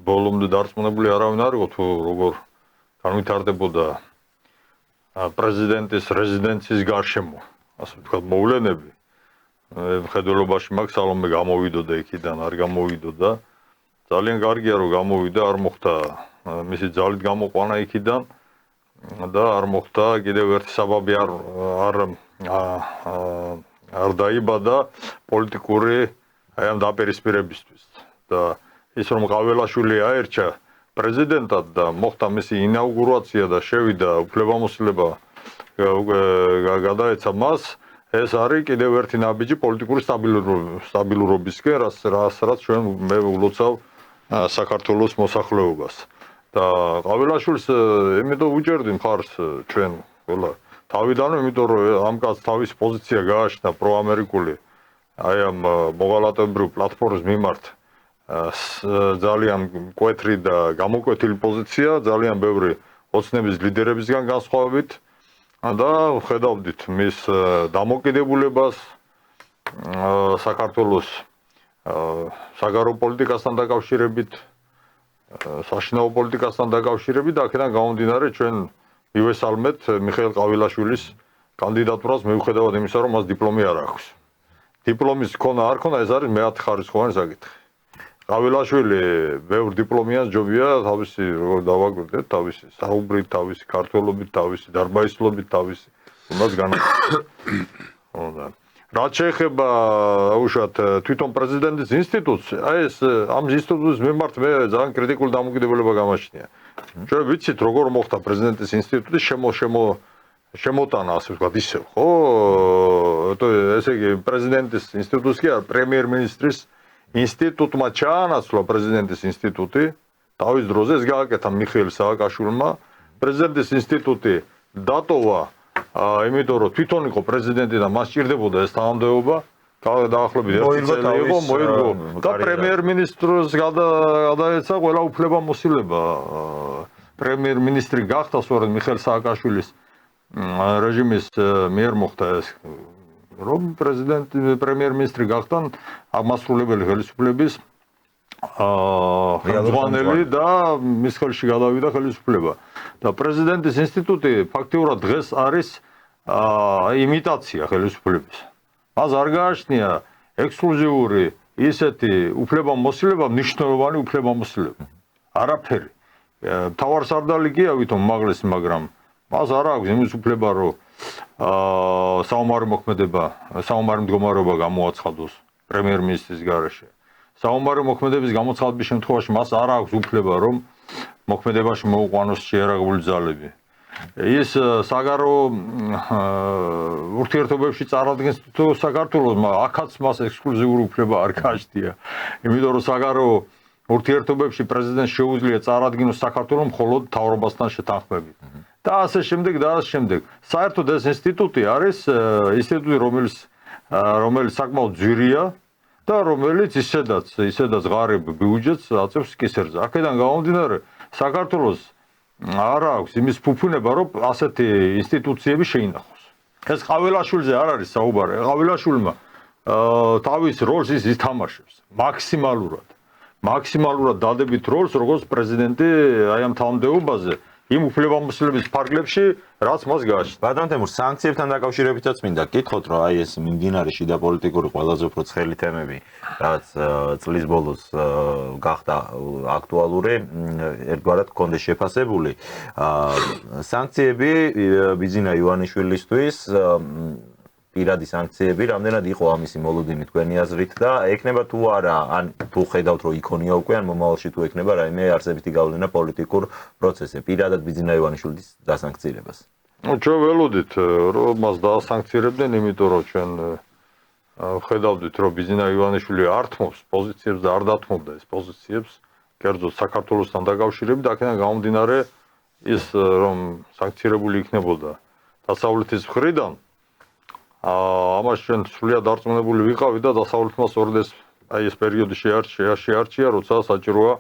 ბოლომდე დარწმუნებული არავინ არ იყო თუ როგორ განვითარდებოდა პრეზიდენტის რეზიდენციის გარშემო, ასე ვთქვათ, მოვლენები. მხედველობაში მაქვს სალომე გამოვიდოდა იქიდან, არ გამოვიდოდა. ძალიან კარგია რომ გამოვიდა, არ მოხდა მისი ძალით გამოყვანა იქიდან და არ მოხდა კიდევ ერთი საბაბი არ დაიბადა პოლიტიკური აი ამ დაპირისპირებისთვის და ის რომ ყაველაშვილი აერჩა პრეზიდენტად და მოხდა მისი ინაუგურაცია და შევიდა უფლებამოსილება გადაეცა მას, ეს არის კიდევ ერთი ნაბიჯი პოლიტიკური სტაბილურობისკენ, რასაც ჩვენ მე ვლოცავ საქართველოს მოსახლეობას. და ყაველაშვილს იმიტომ უჭერდი მხარს ჩვენ ყველა თავიდანვე, იმიტომ რომ ამ კაცს თავისი პოზიცია გააჩნდა პროამერიკული აი ამ მოღალატეობრივ პლატფორმის მიმართ ძალიან მკვეთრი და გამოკვეთილი პოზიცია, ძალიან ბევრი ოცნების ლიდერებისგან განსხვავებით და ხედავდით მის დამოკიდებულებას საქართველოს საგარეო პოლიტიკასთან დაკავშირებით, საშინაო პოლიტიკასთან დაკავშირებით და აქედან გამომდინარე ჩვენ მივესალმეთ მიხეილ ყავილაშვილის კანდიდატურას მიუხედავად იმისა, რომ მას დიპლომი არ აქვს. დიპლომის ქონა არ ქონა, ეს არის მეათე ხარისხოვანი საკითხი. ყავილაშვილი ბევრ დიპლომიანს ჯობია თავისი როგორ დავაკვირდეთ, თავისი საუბრით, თავისი ქართველობით, თავისი დარბაისლობით, თავისი უნდაც განაცხადება. რაც შეეხება უშუალოდ თვითონ პრეზიდენტის ინსტიტუტს, აი ეს ამ ინსტიტუტის მიმართ მე ძალიან კრიტიკული დამოკიდებულება გამაჩნია. ჩვენ ვიცით როგორ მოხდა პრეზიდენტის ინსტიტუტის შემოტანა, ასე ვთქვათ, ისევ, ხო? ესე იგი პრეზიდენტის ინსტიტუტს კი არა, პრემიერ-მინისტრის ინსტიტუტმა ჩაანაცვლა პრეზიდენტის ინსტიტუტი, თავის დროზე ეს გააკეთა მიხეილ სააკაშვილმა. პრეზიდენტის ინსტიტუტი დატოვა იმიტომ რომ თვითონ იყო პრეზიდენტი და მას სჭირდებოდა ეს თანამდებობა, დაახლოებით 1 წელი იყო, მოირგო და პრემიერ-მინისტრს გადაეცა ყველა უფლებამოსილება. პრემიერ-მინისტრი გახდა სწორედ მიხეილ სააკაშვილის რეჟიმის მიერ მოხდა ეს, რომ პრემიერ-მინისტრი გახდა აღმასრულებელი ხელისუფლების ხელმძღვანელი და მის ხელში გადავიდა ხელისუფლება. და პრეზიდენტის ინსტიტუტი ფაქტიურად დღეს არის იმიტაცია ხელისუფლების. მას არ გააჩნია ექსკლუზიური ისეთი უფლებამოსილება, მნიშვნელოვანი უფლებამოსილება. არაფერი. მთავარსარდალი გია ვითომ უმაღლესი, მაგრამ მას არ აქვს იმის უფლება, რომ საომარი მოქმედება, საომარი მდგომარეობა გამოაცხადოს პრემიერ-მინისტრის გარეშე. საომარი მოქმედების გამოცხადების შემთხვევაში მას არ აქვს უფლება, რომ მოქმედებაში მოუყვანოს შეერაგებული ძალები. ის საგარეო ურთიერთობებში წარადგენს თუ საქართველოს, აქაც მას ექსკლუზიური უფლება არ გააჩნია. იმიტომ რომ საგარეო ურთიერთობებში პრეზიდენტს შეუძლია წარადგინოს საქართველოს მხოლოდ მთავრობასთან შეთანხმებით. და ასე შემდეგ და ასე შემდეგ. საერთოდ ეს ინსტიტუტი არის ინსტიტუტი, რომელიც საკმაოდ ძვირია და რომელიც ისედაც ღარიბ ბიუჯეტს აწევს კისერზე. აქედან გამომდინარე, საქართველოს არ აქვს იმის ფუფუნება, რომ ასეთი ინსტიტუციები შეინახოს. ეს ყავილაშვილზე არ არის საუბარი. ყავილაშვილმა თავის როლს ის ითამაშებს მაქსიმალურად დადებით როლს, როგორც პრეზიდენტი აი ამ თანამდებობაზე. იმ უფლებამოსილების ფარგლებში, რაც მას გააჩნია. ბატონ თემურ, სანქციებთან დაკავშირებითაც მინდა გითხოთ, რომ აი ეს მიმდინარე შიდა პოლიტიკური ყველაზე უფრო ცხელი თემები, რაც წლის ბოლოს გახდა აქტუალური, ერთგვარად გქონდეს შეფასებული. სანქციები ბიძინა ივანიშვილისთვის პირადი სანქციები, რამდენად იყო ამისი მოლოდინი თქვენი აზრით და ექნება თუ არა, ან თუ ხედავთ რომ იქონია უკვე, ან მომავალში თუ ექნება რაიმე არსებითი გავლენა პოლიტიკურ პროცესზე, პირადად ბიძინა ივანიშვილის დასანქცირებას. ჩვენ ველოდით რომ მას დაასანქცირებდნენ, იმიტომ რომ ჩვენ ხედავდით რომ ბიძინა ივანიშვილი არ თმობს პოზიციებს და არ დათმობდა ეს პოზიციებს, კერძოდ საქართველოსთან დაკავშირებით, აქედან გამომდინარე ის რომ სანქცირებული იქნებოდა დასავლეთის მხრიდან. ამას ჩვენ სრულიად დარწმუნებული ვიყავით და დასავლეთმა სწორედ ეს პერიოდი შეარჩია, როცა საჭიროა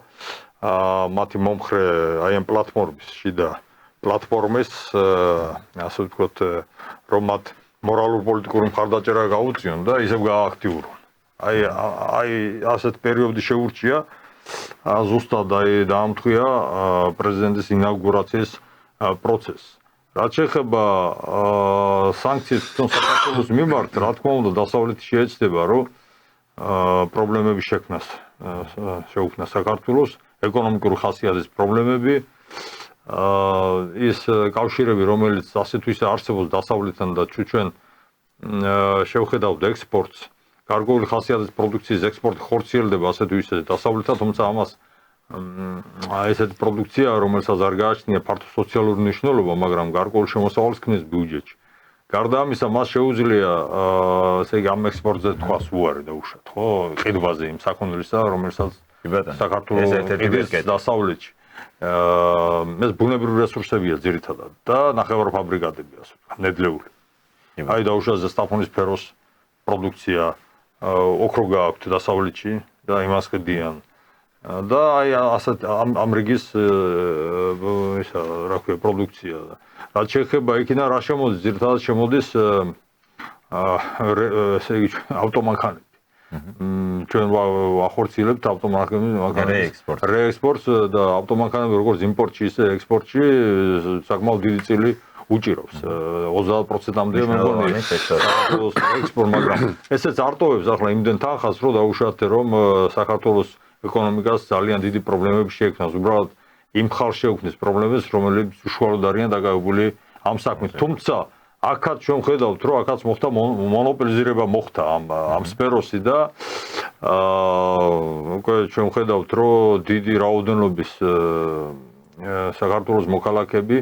მათი მომხრე აი ამ პლატფორმის შიდა პლატფორმის ასე ვთქვათ, რომ მათ მორალურ პოლიტიკური მხარდაჭერა გაუწიონ და ისევ გააქტიურონ. აი ასეთ პერიოდი შეურჩია ზუსტად აი დაამთხვია პრეზიდენტის ინაუგურაციის პროცესს. რაც შეეხება სანქციებს საქართველოს მიმართ, რა თქმა უნდა, დასავლეთი შეეცდება, რომ პრობლემები შეუქმნა საქართველოს, ეკონომიკური ხასიათის პრობლემები, ის კავშირები, რომელიც ასე თუ ისე არსებობს დასავლეთთან და ჩვენ შევხედავთ ექსპორტს, გარკვეული ხასიათის პროდუქციის ექსპორტი ხორციელდება ასე თუ ისე დასავლეთთან, თუმცა ამას ესეთი პროდუქცია, რომელსაც არ გააჩნია ფართო სოციალური მნიშვნელობა, მაგრამ გარკვეულ შემოსავალს ქმნის ბიუჯეტში. გარდა ამისა, მას შეუძლია ესე იგი ამ ექსპორტზე თქვას უარი და უშოთ, ხო, ყიდვაზე იმ საქონლისა, რომელსაც საქართველოს ყიდვის დასავლეთში. ეს ბუნებრივი რესურსებია ძირითადად და ნახევარფაბრიკატები, ასე ვთქვათ, ნედლეული. აი დაუშვათ ზესტაფონის სფეროს პროდუქცია, ოქრო გააქვთ დასავლეთში და იმას ხედიან. და აი ასეთ ამ რიგის ისა რა ქვია პროდუქცია. რაც შეეხება იქიდან რა შემოდის, ძირითადად შემოდის ესე იგი ავტომანქანები. ჩვენ ვახორციელებთ ავტომანქანების რეექსპორტს და ავტომანქანები როგორც იმპორტში, ისე ექსპორტში საკმაოდ დიდი წილი უჭირავს. 30%-მდე მე მგონი ექსპორტ, მაგრამ ესეც არტოვებს ახლა იმდენ თანხას, რომ დაუშვათ, რომ საქართველოს ეკონომიკას ძალიან დიდი პრობლემები შეექმნას. უბრალოდ იმ ხალხს შეექმნის პრობლემებს, რომელიც უშუალოდ არიან დაკავებული ამ საქმით. თუმცა აქაც ჩვენ ვხედავთ, რომ აქაც მოხდა მონოპოლიზირება მოხდა ამ სფეროსი და უკვე ჩვენ ვხედავთ, რომ დიდი რაოდენობის საქართველოს მოქალაქეები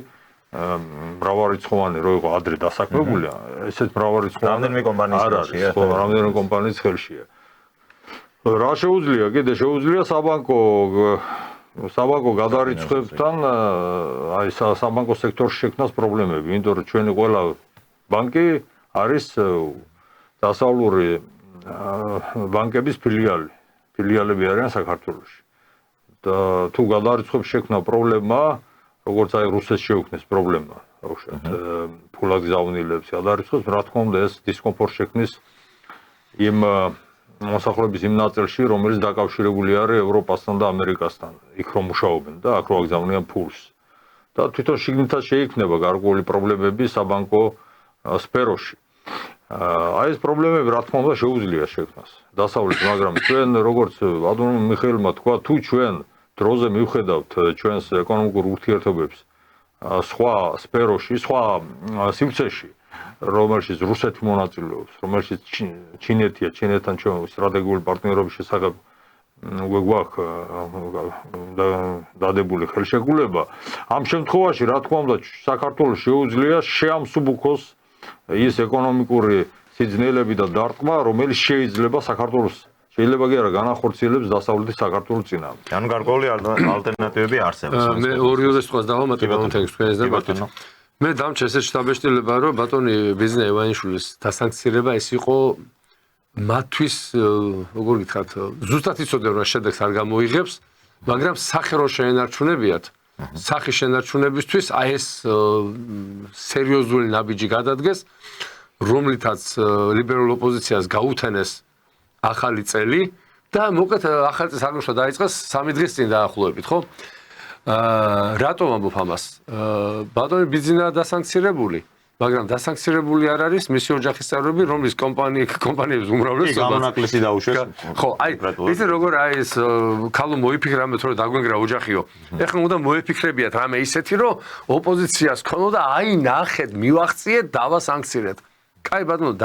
მრავალრიცხოვანი რო იყო ადრე დასაქმებული, ესეც მრავალრიცხოვანი რამდენიმე კომპანიის ხელშია. ხო, რამდენიმე კომპანიის ხელშია. რა შეუძლია? კიდე შეუძლია საბანკო გადარიცხვებთან აი საბანკო სექტორში შექმნას პრობლემები, იმიტომ რომ ჩვენი ყველა ბანკი არის დასავლური ბანკების ფილიალები არიან საქართველოში. და თუ გადარიცხვებს შექმნა პრობლემა, როგორც აი რუსეთში შეუქმნეს პრობლემა, ბავშვად, ფულად გზავნილებს გადარიცხვებს, რა თქმა უნდა ეს დისკომფორტ შექმნის იმ მოსახლეობის იმ ნაწილში, რომელიც დაკავშირებული არის ევროპასთან და ამერიკასთან, იქ რომ მუშაობენ და აქ რო აგზავნიან ფულს. და თვითონ შიგნითაც შეიქმნება გარკვეული პრობლემები საბანკო სფეროში. აი ეს პრობლემები რა თქმა უნდა შეუძლია შექმნას დასავლეთში, მაგრამ ჩვენ როგორც ბატონო მიხეილმა თქვა, თუ ჩვენ დროზე მივხედავთ ჩვენს ეკონომიკურ ურთიერთობებს სხვა სფეროში, სხვა სივრცეში, რომელშიც რუსეთი მონაწილეობს, რომელშიც ჩინეთია, ჩინეთთან ჩვენ სტრატეგიული პარტნიორობის შესახებ უკვე გვაქვს დადებული ხელშეკრულება. ამ შემთხვევაში რა თქმა უნდა საქართველოს შეუძლია შეამსუბუქოს ის ეკონომიკური სიძნელები და დარტყმა, რომელიც შეიძლება საქართველოს შეიძლება კი არა განახორციელებს დასავლეთის საქართველოს წინააღმდეგ. ანუ გარკვეული ალტერნატივები არსებობს. მე ორივე სიტყვას დავამატე ბატონს თქვენს და ბატონო. მე დამჭერ ესეთ შთაბეჭდილება, რომ ბატონი ბიზნე ევანიშვილის დასანქცირება ეს იყო მათთვის, როგორ გითხრათ, ზუსტად იცოდნენ რომ შედეგს არ გამოიღებს, მაგრამ სახე რო შეენარჩუნებიათ, სახის შენარჩუნებისთვის აი ეს სერიოზული ნაბიჯი გადადგეს, რომლითაც ლიბერალურ ოპოზიციას გაუთენეს ახალი წელი და მოკლედ ახალი წელი საგუშო დაიწყეს 3 დღის წინ დაახლოებით, ხო? რატომ ამბობ ამას? ბატონი ბიზნესა დასანქცირებული, მაგრამ დასანქცირებული არ არის მისი ოჯახის წევრები, რომლის კომპანიების უმრავლესობა გამონაკლისი დაუშვეს. ხო, აი, ისე როგორ აი ეს ქალო მოიფიქრა ამეთ რომ დაგვენგრა ოჯახიო. ეხლა უნდა მოიფიქრებიათ რამე ისეთი, რომ ოპოზიციას ქონოდა აი ნახეთ, მივახციეთ, დავასანქცირეთ. კაი ბატონო,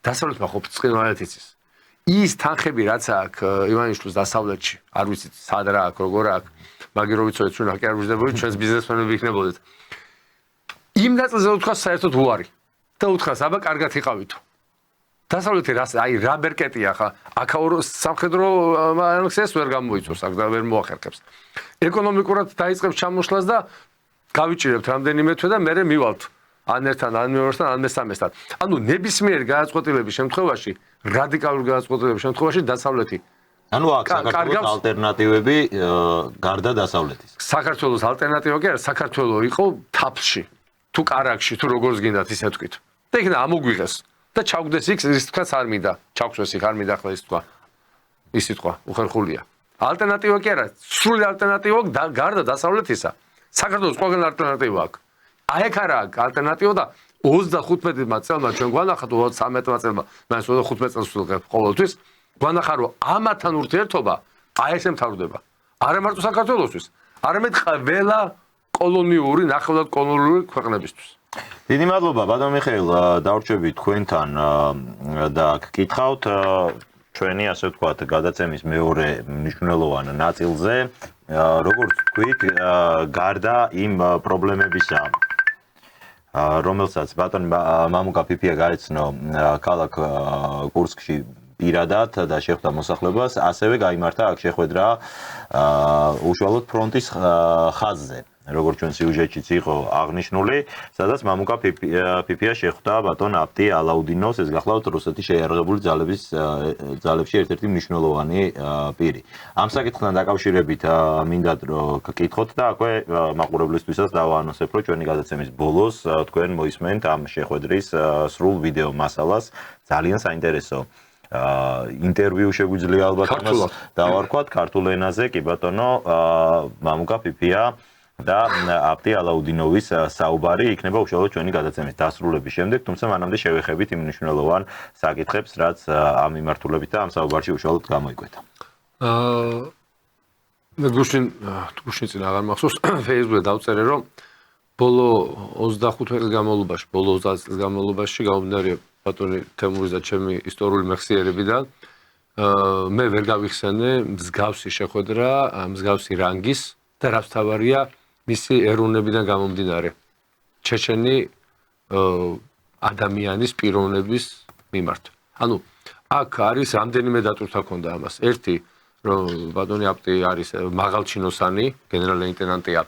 დასავლეთმა ხო ბრწყინვალედ იცის. ის თანხები რაც აქვს ივანიშვილის დასავლეთში, არ ვიცით სად რა აქვს, როგორ აქვს, მაგრამ რო ვიცოდეთ ჩვენ აქ არ ვიждებოდით, ჩვენს ბიზნესმენები იქნებოდეთ. იმ ნაწილზე უთხრა საერთოდ უარი და უთხრა აბა კარგად იყავითო. დასავლეთი რას აი რა ბერკეტია ხა, აქაო სამხედრო ანექსიას ვერ გამოიწვევს, აქ და ვერ მოახერხებს. ეკონომიკურად დაიწყებს ჩამოშლას და გავიჭირებთ რამდენიმე თვე და მერე მივალთ. ან ერთთან, ან მეორესთან, ან მესამესთან. ანუ ნებისმიერი გადაწყვეტილების შემთხვევაში, რადიკალური გადაწყვეტილების შემთხვევაში დასავლეთი. ანუ აქ საქართველოს ალტერნატივები გარდა დასავლეთის. საქართველოს ალტერნატივა კი არა, საქართველო იყო თაფლში, თუ კარაქში, თუ როგორც გინდათ ისე თქვით. და იქნა ამოგვიღეს და ჩაგვდეს იქ ის თქვაც არ მინდა, ჩაგვსვეს იქ არ მინდა ახლა ის თქვა. ის სიტყვა უხერხულია. ალტერნატივა კი არა, სრული ალტერნატივა გარდა დასავლეთისა. საქართველოს ყველგან ალტერნატივა აქვს. აი აქ არა ალტერნატივა და 35 წელმა ჩვენ გვანახა თუ 13 წელმა, მას 25 წელს ვიღებ ყოველთვის, გვანახა რომ ამათან ურთიერთობა აი ესე მთავრდება. არა მარტო საქართველოსთვის, არამედ ყველა კოლონიური, ნახევრად კოლონიური ქვეყნებისთვის. დიდი მადლობა ბატონ მიხეილ, დავრჩები თქვენთან და გკითხავთ ჩვენი ასე ვთქვათ გადაცემის მეორე მნიშვნელოვან ნაწილზე, როგორც თქვით, გარდა იმ პრობლემებისა, რომელსაც ბატონი მამუკა ფიფია გაეცნო ქალაქ კურსკში პირადად და შეხვდა მოსახლეობას, ასევე გაიმართა აქ შეხვედრა უშუალოდ ფრონტის ხაზზე, როგორც ჩვენ სიუჟეტშიც იყო აღნიშნული, სადაც მამუკა ფიფია შეხვდა ბატონ აბდი ალაუდინოს, ეს გახლავთ რუსეთის შეიარაღებული ძალებში ერთ-ერთი მნიშვნელოვანი პირი. ამ საკითხთან დაკავშირებით მინდა გკითხოთ და აქვე მაყურებლისთვისაც დავაანონსებ, რომ ჩვენი გადაცემის ბოლოს თქვენ მოისმენთ ამ შეხვედრის სრულ ვიდეო მასალას, ძალიან საინტერესო ინტერვიუ შეგვიძლია ალბათ ამას დავარქვათ ქართულ ენაზე, კი ბატონო, მამუკა ფიფია და აბდი ალაუდინოვის საუბარი იქნება უშუალოდ ჩვენი გადაცემის დასრულების შემდეგ, თუმცა მანამდე შევეხებით იმ მნიშვნელოვან საკითხებს, რაც ამ მიმართულებით და ამ საუბარში უშუალოდ გამოიკვეთა. მე გუშინ წინ აღარ მახსოვს, Facebook-ზე დავწერე, რომ ბოლო 25 წლის განმავლობაში, ბოლო 30 წლის განმავლობაში გამომდინარე ბატონი თემურის და ჩემი ისტორიული მეხსიერებიდან მე ვერ გავიხსენე მსგავსი შეხვედრა, მსგავსი რანგის და რაც თავარია მისი ეროვნებიდან გამომდინარე ჩეჩენი ადამიანის პიროვნების მიმართ. ანუ აქ არის რამდენიმე დატვირთვა ქონდა ამას. ერთი რომ ბატონი აბდი არის მაღალჩინოსანი, გენერალ-ლეიტენანტია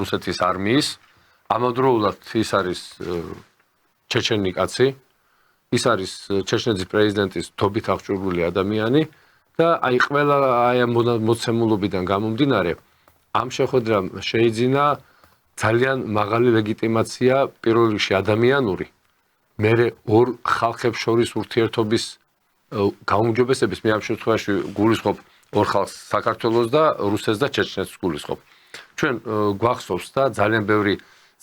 რუსეთის არმიის, ამავდროულად ის არის ჩეჩენი კაცი, ის არის ჩეჩნეთის პრეზიდენტის თობით აღჭურვილი ადამიანი და აი ყველა აი ამ მოცემულობიდან გამომდინარე ამ შეხვედრამ შეიძინა ძალიან მაღალი ლეგიტიმაცია პირველ რიგში ადამიანური, მერე ორ ხალხებს შორის ურთიერთობის გაუმჯობესების მე ამ შემთხვევაში გულისხმობ ორ ხალხს საქართველოს და რუსეთს და ჩეჩნეთს გულისხმობ. ჩვენ გვახსოვს და ძალიან ბევრი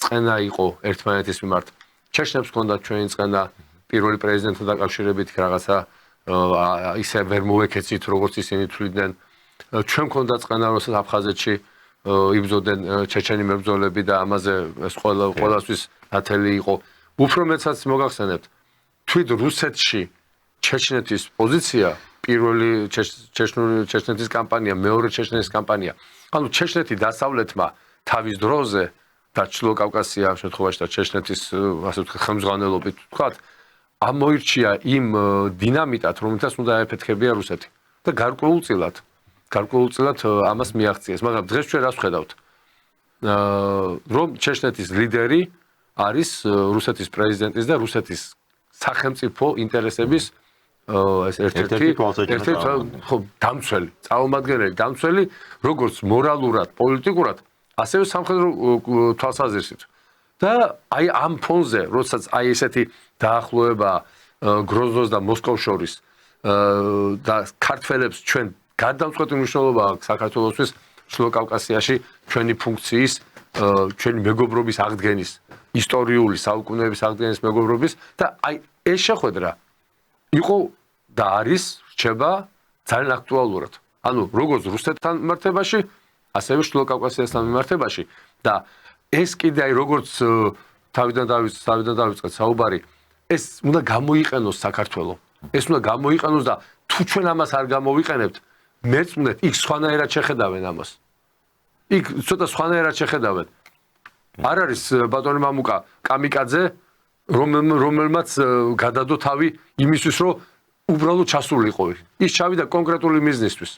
წყენა იყო ერთმანეთის მიმართ. ჩეჩნებს ჰქონდათ ჩვენი წყენა პირველი პრეზიდენტთან დაკავშირებით რაღაცა ისე ვერ მოვეკეცით როგორც ისინი თვლიდნენ. ჩვენ ჰქონდათ წყენა როცა აფხაზეთში იბრძოდნენ ჩეჩენი მებრძოლები და ამაზე ეს ყველასთვის ნათელი იყო. უფრო მეცაც მოგახსენებთ თვით რუსეთში ჩეჩნეთის პოზიცია პირველი ჩეჩნეთის კამპანია, მეორე ჩეჩნეთის კამპანია. ანუ ჩეჩნეთი დასავლეთმა თავის დროზე და ჩრდილო კავკასია ამ შემთხვევაში და ჩეჩნეთის ასე ვთქვათ ხელმძღვანელობით ვთქვათ ამოირჩია იმ დინამიტად, რომელთაც უნდა ეფეთქებია რუსეთი და გარკვეულწილად ამას მიაღწიეს. მაგრამ დღეს ჩვენ რას ვხედავთ? რომ ჩეჩნეთის ლიდერი არის რუსეთის პრეზიდენტის და რუსეთის სახელმწიფო ინტერესების ეს ერთ-ერთი დამცველი, წარმომადგენელი დამცველი, როგორც მორალურად, პოლიტიკურად, ასევე სამხედრო თვალსაზრისით. და აი ამ ფონზე, როდესაც აი ესეთი დაახლოება გროზნოს და მოსკოვს შორის და ქართველებს ჩვენ გადამწყვეტი მნიშვნელობა აქვს საქართველოსთვის ჩრდილო კავკასიაში ჩვენი ფუნქციის, ჩვენი მეგობრობის აღდგენის, ისტორიული საუკუნეების აღდგენის მეგობრობის და აი ეს შეხვედრა იყო და არის რჩება ძალიან აქტუალურად. ანუ როგორც რუსეთთან მიმართებაში, ასევე ჩრდილო კავკასიასთან მიმართებაში და ეს კიდე აი როგორც თავიდან დავიწყეთ საუბარი, ეს უნდა გამოიყენოს საქართველოს. ეს უნდა გამოიყენოს და თუ ჩვენ ამას არ გამოვიყენებთ, მეც უნდა იქ სხვანაირად შეხედავენ ამას. იქ ცოტა სხვანაირად შეხედავენ. არ არის ბატონი მამუკა კამიკაძე, რომელმაც გადადო თავი იმისთვის, რომ უბრალოდ ჩასულიყო. ის ჩავიდა კონკრეტული მიზნისთვის.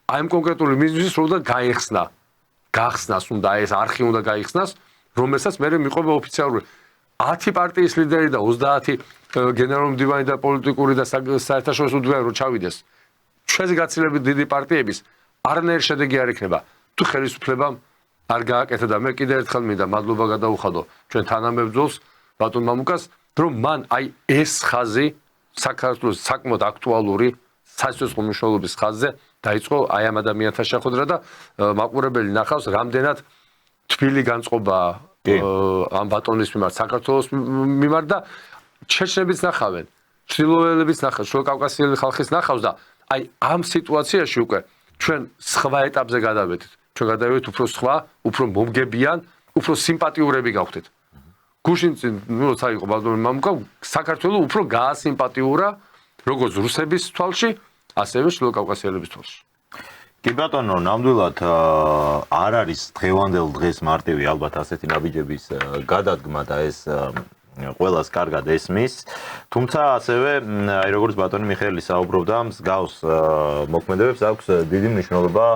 აი ამ კონკრეტული მიზნისთვის რომ უნდა გახსნას უნდა ეს არხი უნდა გაიხსნას, რომელსაც მე მიყვება ოფიციალური 10 პარტიის ლიდერი და 30 გენერალური მდივანი და პოლიტიკური და საერთაშორისო მდივანი რომ ჩავიდეს. ჩვენს გაცილებით დიდი პარტიების არანაირი შედეგი არ იქნება. თუ ხელისუფლებამ არ გააკეთა და მე კიდევ ერთხელ მინდა მადლობა გადავუხადო ჩვენ თანამებრძოლს ბატონ მამუკას, რომ მან აი ეს ხაზი საქართველოს საკმაოდ აქტუალური საცხოვრებელი მნიშვნელობის ხაზზე დაიწყო აი ამ ადამიანთა შეხვედრა და მაყურებელი ნახავს რამდენად თბილი განწყობა ამ ბატონის მიმართ საქართველოს მიმართ და ჩეჩნებიც ნახავენ, ჩრდილოელებიც ნახავს, ჩრდილო კავკასიელი ხალხის ნახავს და აი ამ სიტუაციაში უკვე ჩვენ სხვა ეტაპზე გადავედით. ჩვენ გადავედით უფრო სხვა, უფრო მომგებიან, უფრო სიმპათიურები გავხდით. გუშინ როცა იყო ბატონი მამუკა, საქართველოს უფრო გაასიმპათიურა როგორც რუსების თვალში, ასევე ჩრდილო კავკასიელების თვალში. კი ბატონო, ნამდვილად არ არის დღევანდელ დღეს მარტივი ალბათ ასეთი ნაბიჯების გადადგმა და ეს ყველას კარგად ესმის. თუმცა ასევე აი როგორც ბატონი მიხეილი საუბრობდა, მსგავს მოქმედებებს აქვს დიდი მნიშვნელობა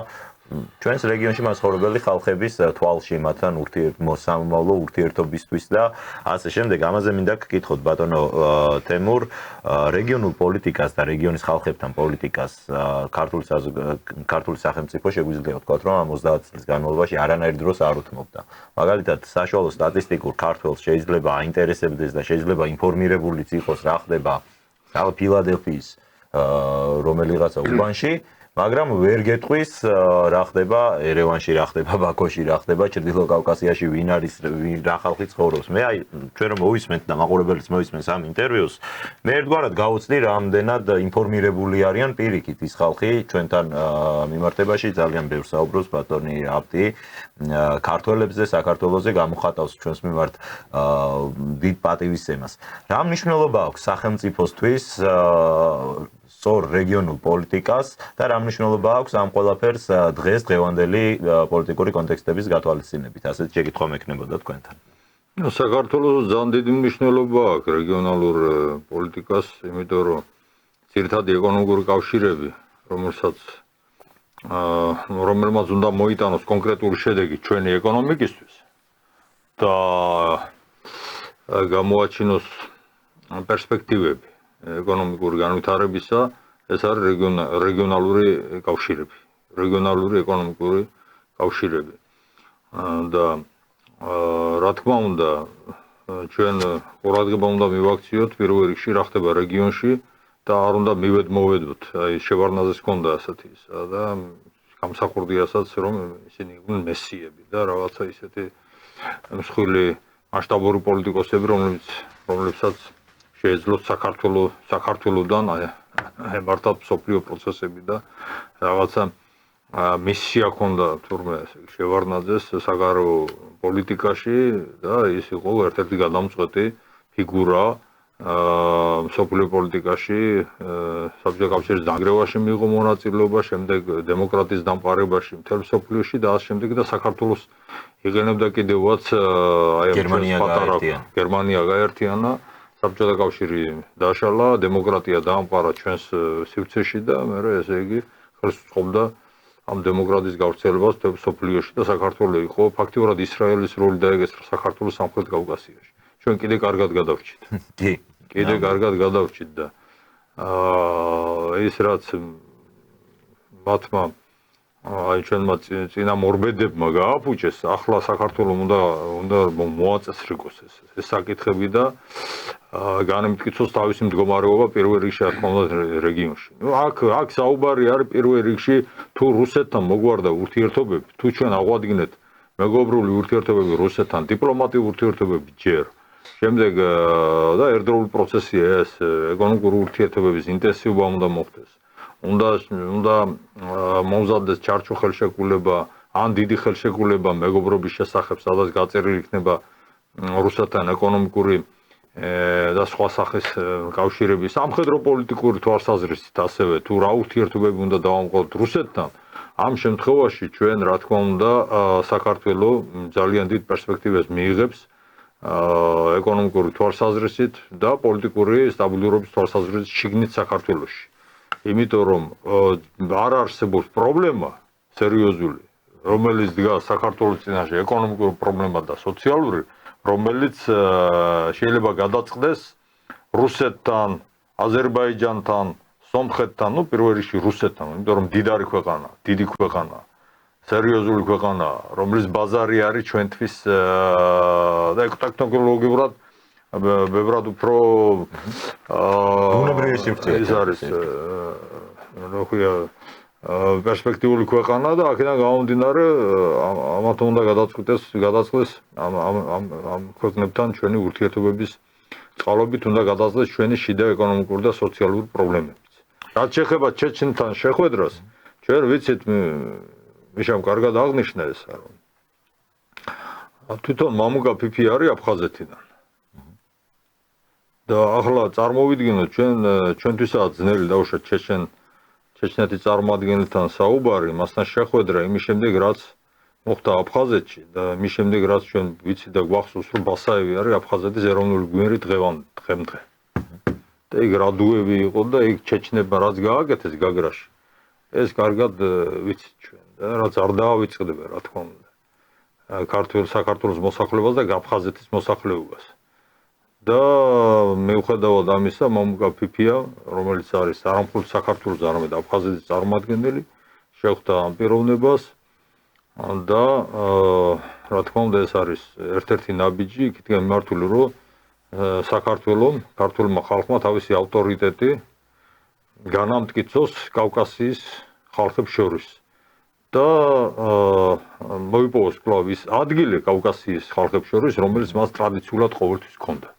ჩვენს რეგიონში მაცხოვრებელი ხალხების თვალში მათთან ურთიერთმოსამომავლო ურთიერთობისთვის და ასე შემდეგ. ამაზე მინდა გკითხოთ ბატონო თემურ, რეგიონულ პოლიტიკას და რეგიონის ხალხებთან პოლიტიკას ქართული სახელმწიფო შეგვიძლია ვთქვათ, რომ ამ 30 წლის განმავლობაში არანაირ დროს არ უთმობდა. მაგალითად, საშუალო სტატისტიკურ ქართველს შეიძლება აინტერესებდეს და შეიძლება ინფორმირებულიც იყოს რა ხდება ფილადელფიის რომელიღაცა უბანში, მაგრამ ვერ გეტყვის რა ხდება ერევანში, რა ხდება ბაქოში, რა ხდება ჩრდილო კავკასიაში, ვინ არის რა ხალხი ცხოვრობს. მე ჩვენ რომ მოვისმენთ და მაყურებელიც მოვისმენს ამ ინტერვიუს, მე ერთგვარად გავუცდი რამდენად ინფორმირებული არიან პირიქით ის ხალხი ჩვენთან მიმართებაში ძალიან ბევრ საუბრობს ბატონი აბდი ქართველებზე, საქართველოზე გამოხატავს ჩვენს მიმართ დიდ პატივისცემას. რა მნიშვნელობა აქვს სახელმწიფოსთვის სწორ რეგიონულ პოლიტიკას და რა მნიშვნელობა აქვს ამ ყველაფერს დღევანდელი პოლიტიკური კონტექსტების გათვალისწინებით? ასეთ შეკითხვა მექნებოდა თქვენთან. საქართველოს ძალიან დიდი მნიშვნელობა აქვს რეგიონალურ პოლიტიკას, იმიტომ რომ ძირითადი ეკონომიკური კავშირები, რომელმაც უნდა მოიტანოს კონკრეტული შედეგი ჩვენი ეკონომიკისთვის და გამოაჩინოს პერსპექტივები ეკონომიკური განვითარებისა, ეს არის რეგიონალური კავშირები, რეგიონალური ეკონომიკური კავშირები. და რა თქმა უნდა, ჩვენ ყურადღება უნდა მივაქციოთ პირველ რიგში რა ხდება რეგიონში და არ უნდა მივედმოვედოთ. აი შევარდნაძეს ჰქონდა ასეთი და გამსახურდიასაც რომ ისინი იყვნენ მესიები და რაღაცა ისეთი მსხვილი მასშტაბური პოლიტიკოსები, რომლებსაც შეეძლოთ საქართველოსთან ემართათ მსოფლიო პროცესები და რაღაცა მისია ჰქონდა თურმე შევარდნაძეს საგარეო პოლიტიკაში და ის იყო ერთ-ერთი გადამწყვეტი ფიგურა მსოფლიო პოლიტიკაში, საბჭოთა კავშირის დანგრევაში მიიღო მონაწილეობა, შემდეგ დემოკრატიის დამყარებაში მთელ მსოფლიოში და ასე შემდეგ და საქართველოს იყენებდა კიდევაც გერმანია გაერთიანა, საბჭოთა კავშირი დაშალა, დემოკრატია დაამყარა ჩვენს სივრცეში და მე ესე იგი ხელს უწყობდა ამ დემოკრატიის გავრცელებას მთელ მსოფლიოში და საქართველო იყო ფაქტიურად ისრაელის როლი დაეგესრა საქართველოს სამხრეთ კავკასიაში. ჩვენ კიდე კარგად გადავრჩით. კიდე კარგად გადავრჩით და ის რაც მათმა აი ჩვენმა წინა მორბედებმა გააფუჭეს, ახლა საქართველოს უნდა მოაწესრიგოს ეს საკითხები და განემტკიცოს თავისი მდგომარეობა პირველ რიგში რა თქმა უნდა რეგიონში. აქ საუბარი არის პირველ რიგში თუ რუსეთთან მოგვარდა ურთიერთობები, თუ ჩვენ აღვადგინეთ მეგობრული ურთიერთობები რუსეთთან, დიპლომატიური ურთიერთობები ჯერ. შემდეგ და ერთდროული პროცესია ეს ეკონომიკური ურთიერთობების ინტენსივობა უნდა მოხდეს. უნდა მომზადდეს ჩარჩო ხელშეკრულება, ან დიდი ხელშეკრულება მეგობრობის შესახებ, სადაც გაწერილი იქნება რუსეთთან ეკონომიკური და სხვა სახის კავშირები, სამხედრო პოლიტიკური თვალსაზრისით ასევე თუ რა ურთიერთობები უნდა დავამყოთ რუსეთთან, ამ შემთხვევაში ჩვენ რა თქმა უნდა საქართველოს ძალიან დიდ პერსპექტივას მიიღებს ეკონომიკური თვალსაზრისით და პოლიტიკური სტაბილურობის თვალსაზრისით შიგნით საქართველოში. იმიტომ რომ არ არსებობს პრობლემა სერიოზული, რომელიც დგას საქართველოს წინაშე, ეკონომიკური პრობლემა და სოციალური, რომელიც შეიძლება გადაწყდეს რუსეთთან, აზერბაიჯანთან, სომხეთთან, პირველ რიგში რუსეთთან, იმიტომ რომ მდიდარი ქვეყანა, დიდი ქვეყანა, სერიოზული ქვეყანა, რომლის ბაზარი არის ჩვენთვის და ტექნოლოგიურად ბევრად უფრო ბუნებრივი სივრცე ეს არის პერსპექტიული ქვეყანა და აქედან გამომდინარე ამათ უნდა გადაწყვეტეს ამ ქვეყნებთან ჩვენი ურთიერთობების წყალობით უნდა გადაწყდეს ჩვენი შიდა ეკონომიკური და სოციალური პრობლემებიც. რაც შეეხება ჩეჩნთან შეხვედრას, ჩვენ ვიცით მიშამ კარგად აღნიშნა ეს რომ თვითონ მამუკა ფიფი არის აფხაზეთიდან. და ახლა წარმოვიდგინოთ ჩვენთვისაც ძნელი დაუშვათ ჩეჩნეთის წარმომადგენელთან საუბარი, მასთან შეხვედრა იმის შემდეგ რაც მოხდა აფხაზეთში და იმის შემდეგ რაც ჩვენ ვიცით და გვახსოვს რომ ბასაევი არის აფხაზეთის ეროვნული გვინრი დღემდე. და იქ რადუევი იყო და იქ ჩეჩნებმა რაც გააკეთეს გაგრაში. ეს კარგად ვიცით ჩვენ. რაც არ დაავიწყდება, რა თქმა უნდა. საქართველოს მოსახლეობას და აფხაზეთის მოსახლეობას. და მიუხედავად ამისა, მამუკა ფიფია, რომელიც არის არამხოლოდ საქართველოს, არამედ აფხაზეთის წარმომადგენელი, შეხვდა ამ პიროვნებას და რა თქმა უნდა, ეს არის ერთ-ერთი ნაბიჯი, იქითგან მიმართული, რომ საქართველოს, ქართულმა ხალხმა თავისი ავტორიტეტი განამტკიცოს კავკასიის ხალხებს შორის. და მოიპოვოს კვლავ ის ადგილი კავკასიის ხალხებს შორის, რომელიც მას ტრადიციულად ყოველთვის ჰქონდა.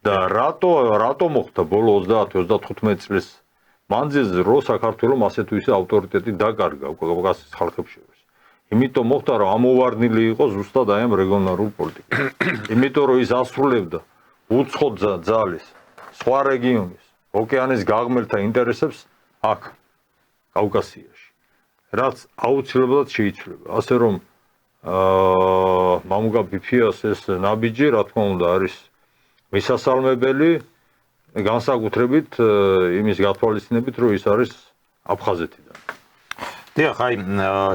და რატო მოხდა ბოლო 30-35 წლის მანძილზე, რომ საქართველოს ასე თუ ისე ავტორიტეტი დაკარგა კავკასიის ხალხებს შორის. იმიტომ მოხდა, რომ ამოვარდნილი იყო ზუსტად აი ამ რეგიონალურ პოლიტიკას. იმიტომ რომ ის ასრულებდა უცხო ძალის, სხვა რეგიონის, ოკეანის გაღმერთთა ინტერესებს აქ კავკასიაში. რაც აუცილებლად შეიცვლება. ასე რომ მამუკა ფიფიას ეს ნაბიჯი, რა თქმა უნდა, არის მისასალმებელი განსაკუთრებით იმის გათვალისწინებით, რომ ის არის აფხაზეთიდან. დიახ, აი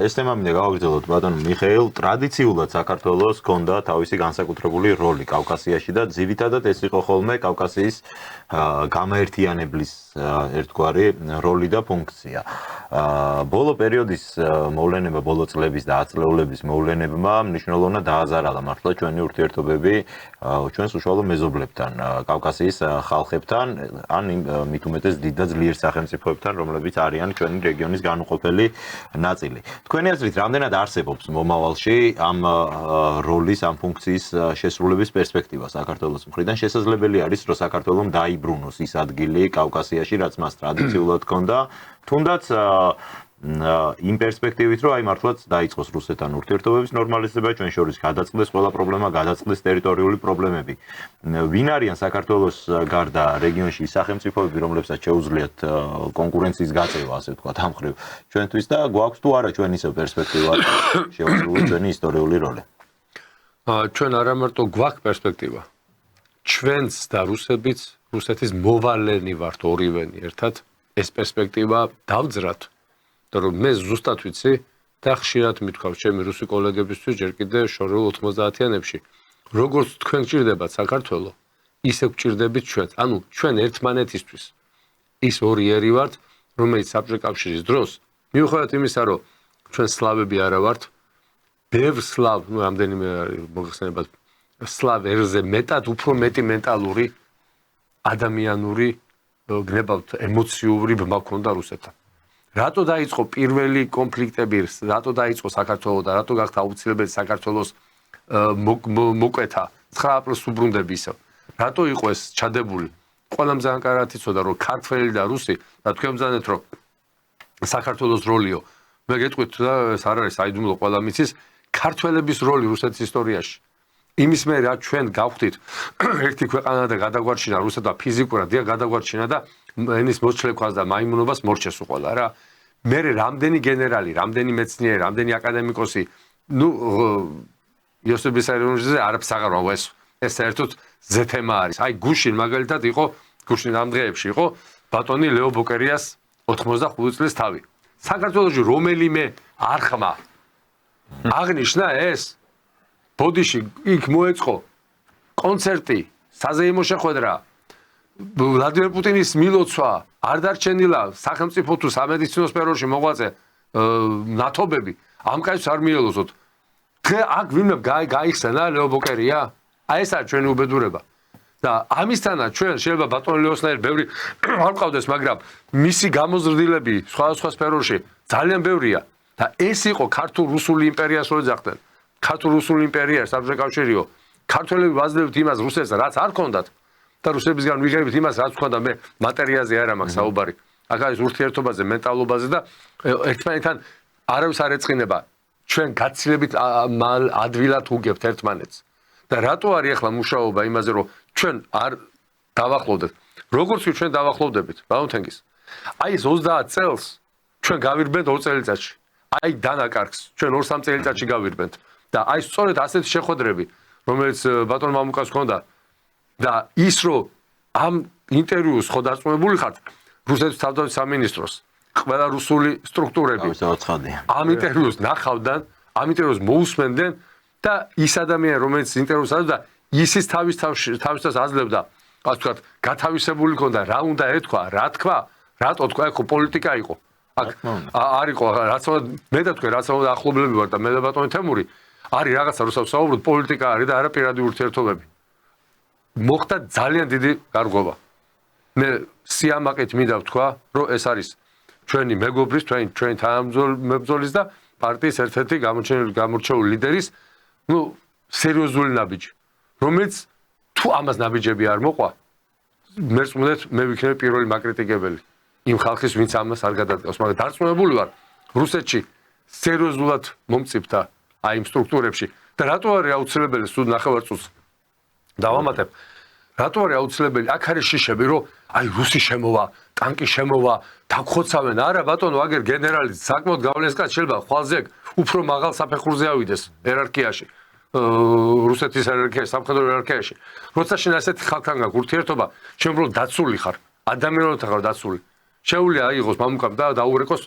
ეს თემა მინდა გავაგრძელოთ ბატონ მიხეილ. ტრადიციულად საქართველოს ჰქონდა თავისი განსაკუთრებული როლი კავკასიაში და ძირითადად ეს იყო ხოლმე კავკასიის გამაერთიანებლის ერთგვარი როლი და ფუნქცია. ბოლო პერიოდის მოვლენება, ბოლო წლების და ათწლეულების მოვლენებმა მნიშვნელოვნად დააზარალა მართლა ჩვენი ურთიერთობები ჩვენს უშუალო მეზობლებთან, კავკასიის ხალხებთან, ან მით უმეტეს დიდ და ძლიერ სახელმწიფოებთან, რომლებიც არიან ჩვენი რეგიონის განუყოფელი ნაწილი. თქვენი აზრით, რამდენად არსებობს მომავალში ამ როლის, ამ ფუნქციის შესრულების პერსპექტივა საქართველოს მხრიდან? შესაძლებელი არის, რომ საქართველოს დაიბრუნოს ის ადგილი კავკასიაში, რაც მას ტრადიციულად ჰქონდა, თუნდაც იმ პერსპექტივით, რომ აი მართლაც დაიწყოს რუსეთთან ურთიერთობების ნორმალიზება, ჩვენ შორის გადაწყდეს ყველა პრობლემა, გადაწყდეს ტერიტორიული პრობლემები. ვინ არიან საქართველოს გარდა რეგიონში სახელმწიფოები, რომლებსაც შეუძლიათ კონკურენციის გაწევა, ასე ვთქვათ, ამ მხრივ ჩვენთვის და გვაქვს თუ არა ჩვენ ისევ პერსპექტივა შეუძლია ჩვენი ისტორიული როლი? ჩვენ არა მარტო გვაქვს პერსპექტივა. ჩვენც და რუსეთის მოვალენი ვართ ორივენი ერთად. ეს პერსპექტივა დავძრათ. და რომ მე ზუსტად ვიცი და ხშირად მithქვავ ჩემი რუსი კოლეგებისთვის ჯერ კიდე შორეულ 90-იანებში, როგორც თქვენ გჭირდებათ საქართველოს, ისე გჭირდებით ჩვენც. ანუ ჩვენ ერთმანეთისთვის ის ორი ერი ვართ, რომელიც საბჭოთა კავშირის დროს, მიუხედავად იმისა, რომ ჩვენ სლავები არა ვართ, ბევრ სლავ, რამდენიმე მოგხსენებათ, სლავ ერზე მეტად უფრო მეტი მენტალური, ადამიანური, გნებავთ ემოციური ბმა ქონდა რუსეთთან. რატო დაიწყო პირველი კონფლიქტები, რატო დაიწყო საქართველოს და რატო გახდა აუცილებელი საქართველოს მოკვეთა 9 აპრილს უბრუნდები ისევ. რატო იყო ეს ჩადებული? ყველამ ძალიან კარგად იცოდა, რომ ქართველი და რუსი და თქვენ ბრძანეთ, რომ საქართველოს როლიო. მე გეტყვით და ეს არ არის საიდუმლო, ყველა მიცის ქართველების როლი რუსეთის ისტორიაში. იმის მე რა ჩვენ გავხდით ერთი ქვეყანა და გადაგვარჩინა რუსეთმა ფიზიკურად დიახ გადაგვარჩინა და ენის მოსჩლექვას და მაიმუნობას მორჩეს უყოლა რა. მე რამდენი გენერალი, რამდენი მეცნიერი, რამდენი აკადემიკოსი, ნუ იოსებ ვისარიონიძე არაფერს აღარ ვაუეს. ეს საერთოდ ზეთემა არის. აი გუშინ მაგალითად იყო, გუშინ ამ დღეებში იყო ბატონი ლეო ბოკერიას 85 წლის თავი. საქართველოში რომელიმე არხმა აღნიშნა ეს ბოდიში იქ მოეწყო კონცერტი, საზეიმო შეხვედრა, ვლადიმერ პუტინის მილოცვა, არ დარჩენილა სახელმწიფო თუ სამედიცინო სფეროში მოღვაწე ნათობები, ამ კაცს არ მიელოძოთ. დღე აქ ვინმე გაიხსენა ლეო ბოკერია? აი ეს არის ჩვენი უბედურება. და ამისთანაც ჩვენ შეიძლება ბატონ ლეოსნაირ ბევრი არ ყავდეს, მაგრამ მისი გამოზრდილები სხვადასხვა სფეროში ძალიან ბევრია და ეს იყო ქართულ-რუსული იმპერიას რო ეძახდნენ. ქართულ-რუსული იმპერია საბჭოთა კავშირიო. ქართველები ვაძლევთ იმას რუსეთს, რაც არ ქონდათ და რუსებისგან ვიღებთ იმას, რაც ქონდა. მე მატერიაზე არ მაქვს საუბარი. აქ არის ურთიერთობაზე, მენტალობაზე და ერთმანეთთან არავის არ ეწყინება. ჩვენ გაცილებით ადვილად უგებთ ერთმანეთს. და რატო არის ახლა მუშაობა იმაზე, რომ ჩვენ არ დავახლოვდეთ. როგორც ჩვენ დავახლოვდებით, ბაუნთენგის. აი ეს 30 წელს ჩვენ გავირბენთ 2 წელიწადში. აი დანაკარგს ჩვენ 2-3 წელიწადში გავირბენთ. და აი სწორედ ასეთი შეხვედრები, რომელიც ბატონ მამუკას ჰქონდა და ის რომ ამ ინტერვიუს ხო დარწმუნებული ხართ რუსეთის თავდაცვის სამინისტროს, ყველა რუსული სტრუქტურები. ამ ინტერვიუს ნახავდნენ, ამ ინტერვიუს მოусმენდნენ და ის ადამიანი, რომელიც ინტერვიუს აცდა, ისიც თავისთავად აძლევდა, ასე ვთქვათ, გათავისებული ქონდა, რა უნდა ეთქვა, რა თქვა, რატო თქვა, ეხო პოლიტიკა იყო. აქ არ იყო, რაც მე და თქვენ, რაც ახლობლები ვარ და მე და ბატონი თემური, არის რაღაცა როცა ვსაუბრობთ, პოლიტიკა არის და არა პირადი ურთიერთობები. მოხდა ძალიან დიდი გარღვევა. მე სიამაყით მინდა ვთქვა, რომ ეს არის ჩვენი მეგობრის, ჩვენი თანამებრძოლის და პარტიის ერთ-ერთი გამორჩეული ლიდერის, სერიოზული ნაბიჯი, რომელიც თუ ამას ნაბიჯები არ მოყვა, მე ვიქნები პირველი მაკრიტიკებელი იმ ხალხის, ვინც ამას არ გადადგავს, მაგრამ დარწმუნებული ვარ, რუსეთში სერიოზულად მომწიფდა აი იმ სტრუქტურებში და რატო არის აუცილებელი სულ ნახევარწუთს დავამატებ, რატო არის აუცილებელი აქ არის შიშები, რომ აი რუსი შემოვა, ტანკი შემოვა, დაგხოცავენ, არა ბატონო, აგერ გენერალი საკმაოდ გავლენას კაც შეიძლება ხვალზე უფრო მაღალ საფეხურზე ავიდეს ერარქიაში. რუსეთის ერარქიაში, სამხედრო ერარქიაში. როცა შენ ასეთი ხალხთან გაქვს ურთიერთობა, შენ უბრალოდ დაცული ხარ, ადამიანებთან ხარ დაცული. შეუძლია აიღოს მამუკამ და დაურეკოს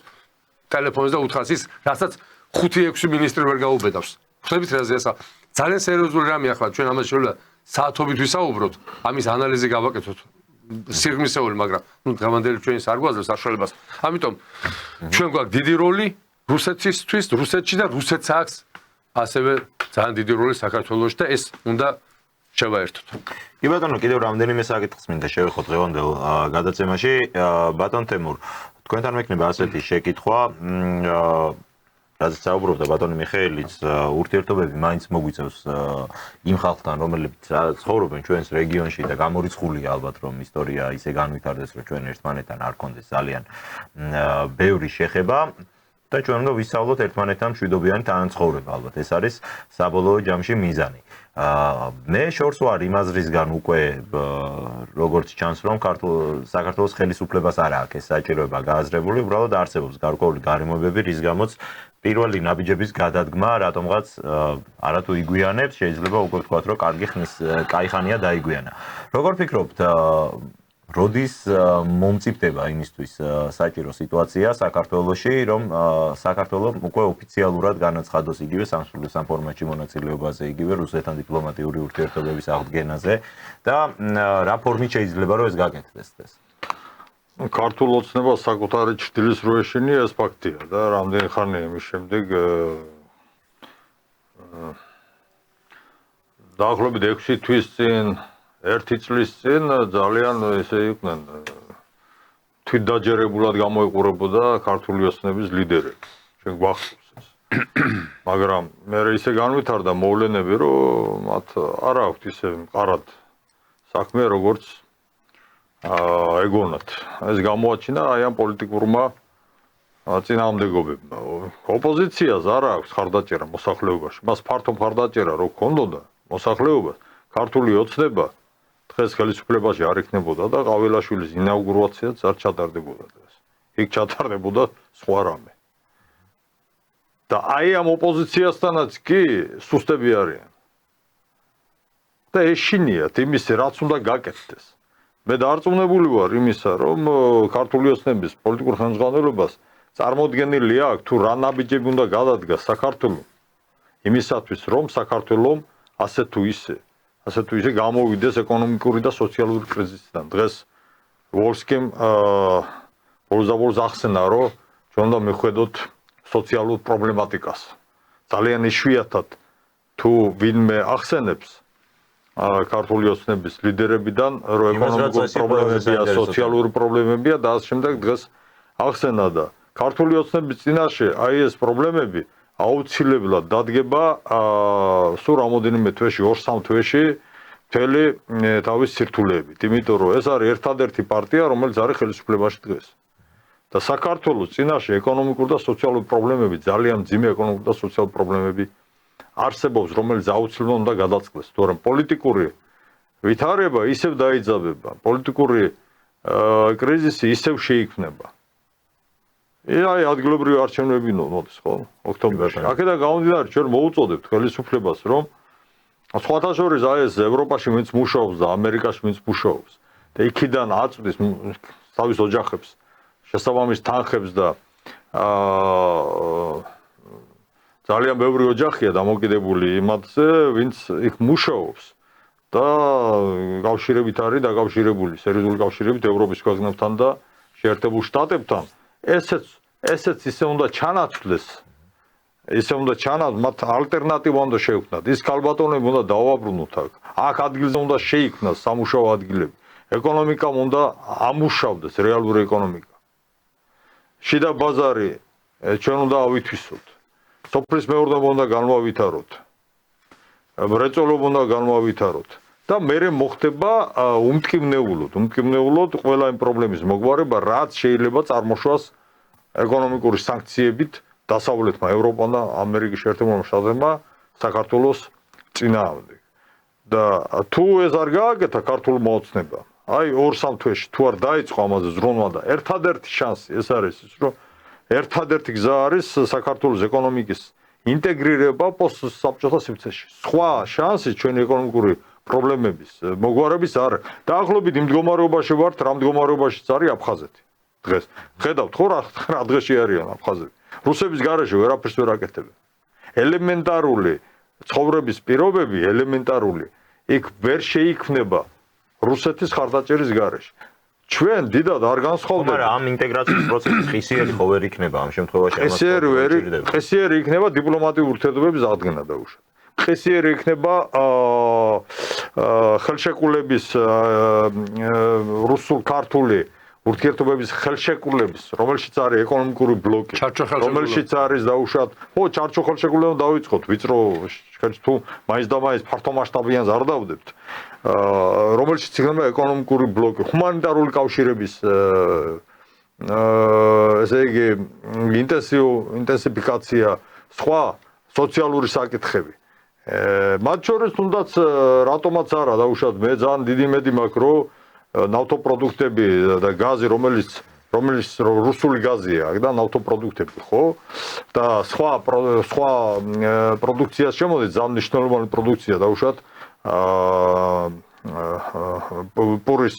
ტელეფონზე და უთხრას ის, რასაც 5-6 მინისტრი ვერ გაუბედავს. ხდებით რა ზეასა. ძალიან სერიოზული რამე ახლა ჩვენ ამას შეუძლია საათობით ვისაუბროთ, ამის ანალიზი გავაკეთოთ. სიღრმისეული, მაგრამ დღევანდელი ჩვენი არ გვაძლევს საშუალებას. ამიტომ ჩვენ გვაქვს დიდი როლი რუსეთისთვის, რუსეთში და რუსეთს აქვს ასევე ძალიან დიდი როლი საქართველოში და ეს უნდა შევაერთოთ. კი ბატონო, კიდევ რამდენიმე საკითხს მინდა შევეხოთ დღევანდელ გადაცემაში. ბატონ თემურ, თქვენთან მექნება ასეთი შეკითხვა, რადგან საუბრობდა ბატონი მიხეილიც, ურთიერთობები მაინც მოგვიწევს იმ ხალხთან, რომლებიც ცხოვრობენ ჩვენს რეგიონში და გამორიცხულია ალბათ, რომ ისტორია ისე განვითარდეს, რომ ჩვენ ერთმანეთთან არ გქონდეს ძალიან ბევრი შეხება და ჩვენ უნდა ვისწავლოთ ერთმანეთთან მშვიდობიანი თანაცხოვრება, ალბათ ეს არის საბოლოო ჯამში მიზანი. მე შორს ვარ იმ აზრისგან უკვე როგორც ჩანს, რომ საქართველოს ხელისუფლებას არ აქვს ეს საჭიროება გააზრებული, უბრალოდ არსებობს გარკვეული გარემოებები, რის გამოც პირველი ნაბიჯების გადადგმა რატომღაც არათუ იგვიანებს, შეიძლება უკვე ვთქვათ, რომ კაი ხანია დაიგვიანა. როგორ ფიქრობთ, როდის მომწიფდება იმისთვის საჭირო სიტუაცია საქართველოში, რომ საქართველო უკვე ოფიციალურად განაცხადოს იგივე სამსხვილო ფორმატში მონაწილეობაზე, იგივე რუსეთთან დიპლომატიური ურთიერთობების აღდგენაზე და რა ფორმით შეიძლება რომ ეს გაკეთდეს ეს? ქართულ ოცნებას საკუთარი ჭრილის რო ეშინია ეს ფაქტია და რამდენი ხანია იმის შემდეგ დაახლოებით 6 თვის წინ 1 წლის წინ ძალიან ესე იყვნენ თვითდაჯერებულად გამოიყურებოდა ქართული ოცნების ლიდერები. ჩვენ გვახსოვს ეს. მაგრამ მე ისე განვითარდა მოვლენები, რომ მათ არ აქვთ ისე მყარად საქმე, როგორც ეგონათ. ეს გამოაჩინა აი ამ პოლიტიკურმა წინააღმდეგობებმა. ოპოზიციას არ აქვს ხარდაჭერა მოსახლეობაში. მას ფართო ხარდაჭერა რო ქონდოდა მოსახლეობას, ქართული ოცნება დღეს ხელისუფლებაში არ იქნებოდა და ყავილაშვილის ინაუგურაციაც არ ჩატარდებოდა დღეს. იქ ჩატარდებოდა სხვა რამე. და აი ამ ოპოზიციასთანაც კი სუსტები არიან. და ეშინიათ იმის რაც უნდა გაკეთდეს. მე დარწმუნებული ვარ იმისა, რომ ქართული ოცნების პოლიტიკურ ხელმძღვანელობას წარმოდგენილი აქვს თუ რა ნაბიჯები უნდა გადადგას საქართველოს იმისათვის, რომ საქართველოს ასე თუ ისე გამოვიდეს ეკონომიკური და სოციალური კრიზისიდან. დღეს ვოლსკიმ ბოლოს ახსენა, რომ ჩვენ უნდა მივხვდეთ სოციალურ პრობლემატიკას. ძალიან იშვიათად თუ ვინმე ახსენებს ქართული ოცნების ლიდერებიდან, რომ ეკონომიკური პრობლემებია, სოციალური პრობლემებია და ასე შემდეგ დღეს ახსენა და ქართული ოცნების წინაშე აი ეს პრობლემები აუცილებლად დადგება სულ რამოდენიმე თვეში, 2-3 თვეში მთელი თავის სირთულეებით. იმიტომ რომ ეს არის ერთადერთი პარტია, რომელიც არის ხელისუფლებაში დღეს. და საქართველოს წინაშე ეკონომიკური და სოციალური პრობლემები, ძალიან მძიმე ეკონომიკური და სოციალური პრობლემები არსებობს, რომელიც აუცილებლად უნდა გადაწყდეს. თორემ პოლიტიკური ვითარება ისევ დაიძაბება, პოლიტიკური კრიზისი ისევ შეიქმნება. აი ადგილობრივი არჩევნები მოდის ხო? ოქტომბერში. აქედან გამომდინარე ჩვენ მოუწოდებთ ხელისუფლებას, რომ სხვათა შორის აი ეს ევროპაში ვინც მუშაობს და ამერიკაში ვინც მუშაობს და იქიდან აწვდის თავის ოჯახებს შესაბამის თანხებს და ძალიან ბევრი ოჯახია დამოკიდებული იმაზე, ვინც იქ მუშაობს და კავშირებით არის დაკავშირებული სერიოზული კავშირებით ევროპის ქვეყნებთან და შეერთებულ შტატებთან. ესეც ისე უნდა ჩანაცვლეს, მათ ალტერნატივა უნდა შეექმნათ. ის ქალბატონები უნდა დავაბრუნოთ აქ ადგილზე უნდა შეიქმნას სამუშაო ადგილები. ეკონომიკამ უნდა ამუშავდეს რეალური ეკონომიკა. შიდა ბაზარი ჩვენ უნდა ავითვისოთ. სოფლის მეურნეობა უნდა განვავითაროთ. მრეწველობა უნდა განვავითაროთ და მერე მოხდება უმტკივნეულოდ ყველა იმ პრობლემის მოგვარება, რაც შეიძლება წარმოშვას ეკონომიკური სანქციებით დასავლეთმა, ევროპამ და ამერიკის შეერთებულმა შტატებმა საქართველოს წინააღმდეგ. და თუ ეს არ გააკეთა ქართულმა ოცნებამ, აი 2-3 თვეში თუ არ დაიწყო ამაზე ზრუნვა და ერთადერთი შანსი ეს არის ის, რომ ერთადერთი გზა არის საქართველოს ეკონომიკის ინტეგრირება პოსტსაბჭოთა სივრცეში. სხვა შანსი ჩვენი ეკონომიკური პრობლემების მოგვარების არ. დაახლოებით იმ მდგომარეობაში ვართ, რა მდგომარეობაშიც არის აფხაზეთი. დღეს ხედავთ ხო რა დღეში არიან აფხაზები. რუსების გარეშე ვერაფერს ვერ აკეთებენ. ელემენტარული ცხოვრების პირობები, იქ ვერ შეიქმნება რუსეთის ხარდაჭერის გარეშე. ჩვენ დიდად არ განსხვავდება. მაგრამ ამ ინტეგრაციის პროცესის ხისიერი ხო ვერ იქნება ამ შემთხვევაში? ხისიერი იქნება დიპლომატიური ურთიერთობების აღდგენა დაუშვათ. ხისიერი იქნება ხელშეკრულების რუსულ-ქართული ურთიერთობების ხელშეკრულების, რომელშიც არის ეკონომიკური ბლოკი, რომელშიც არის დაუშვათ, ჩარჩო ხელშეკრულება დავიწყოთ, ვიწრო თუ მაინც და მაინც ფართომასშტაბიანს არ დავდებთ, რომელშიც იქნება ეკონომიკური ბლოკი, ჰუმანიტარული კავშირების ესე იგი ინტენსიფიკაცია, სხვა სოციალური საკითხები. მათ შორის თუნდაც რატომაც არა დაუშვათ, მე ძალიან დიდი იმედი მაქვს, რომ ნავთობპროდუქტები და გაზი, რომელიც რუსული გაზია და ნავთობპროდუქტები, ხო? და სხვა პროდუქციას შემოდის, ძალიან მნიშვნელოვანი პროდუქცია დაუშვათ პურის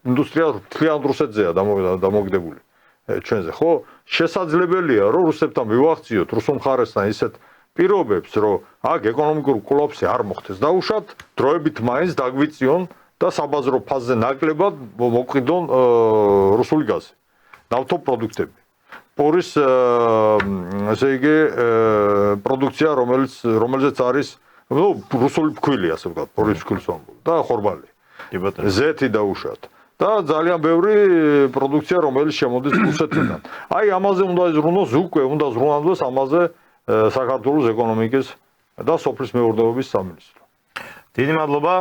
ინდუსტრია თლიანად რუსეთზეა დამოკიდებული ჩვენზე, ხო? შესაძლებელია, რომ რუსებთან მივახციოთ, რუსულ მხარესთან ისეთ პირობებს, რომ აქ ეკონომიკური კოლაფსი არ მოხდეს. დაუშვათ, დროებით მაინც დაგვიწიონ და საბაზრო ფაზზე ნაკლებად მოვყიდონ რუსული გაზი, ნავთობპროდუქტები. პურის ესე იგი პროდუქცია, რომელზეც არის რუსული ფქვილი, ასე ვთქვათ, პურის ფქვილის და ხორბალი. ზეთი დაუშვათ. და ძალიან ბევრი პროდუქცია, რომელიც შემოდის რუსეთიდან. აი ამაზე უნდა იზრუნოს უკვე, უნდა ზრუნავდეს ამაზე საქართველოს ეკონომიკის და სოფლის მეურნეობის სამინისტრო. დიდი მადლობა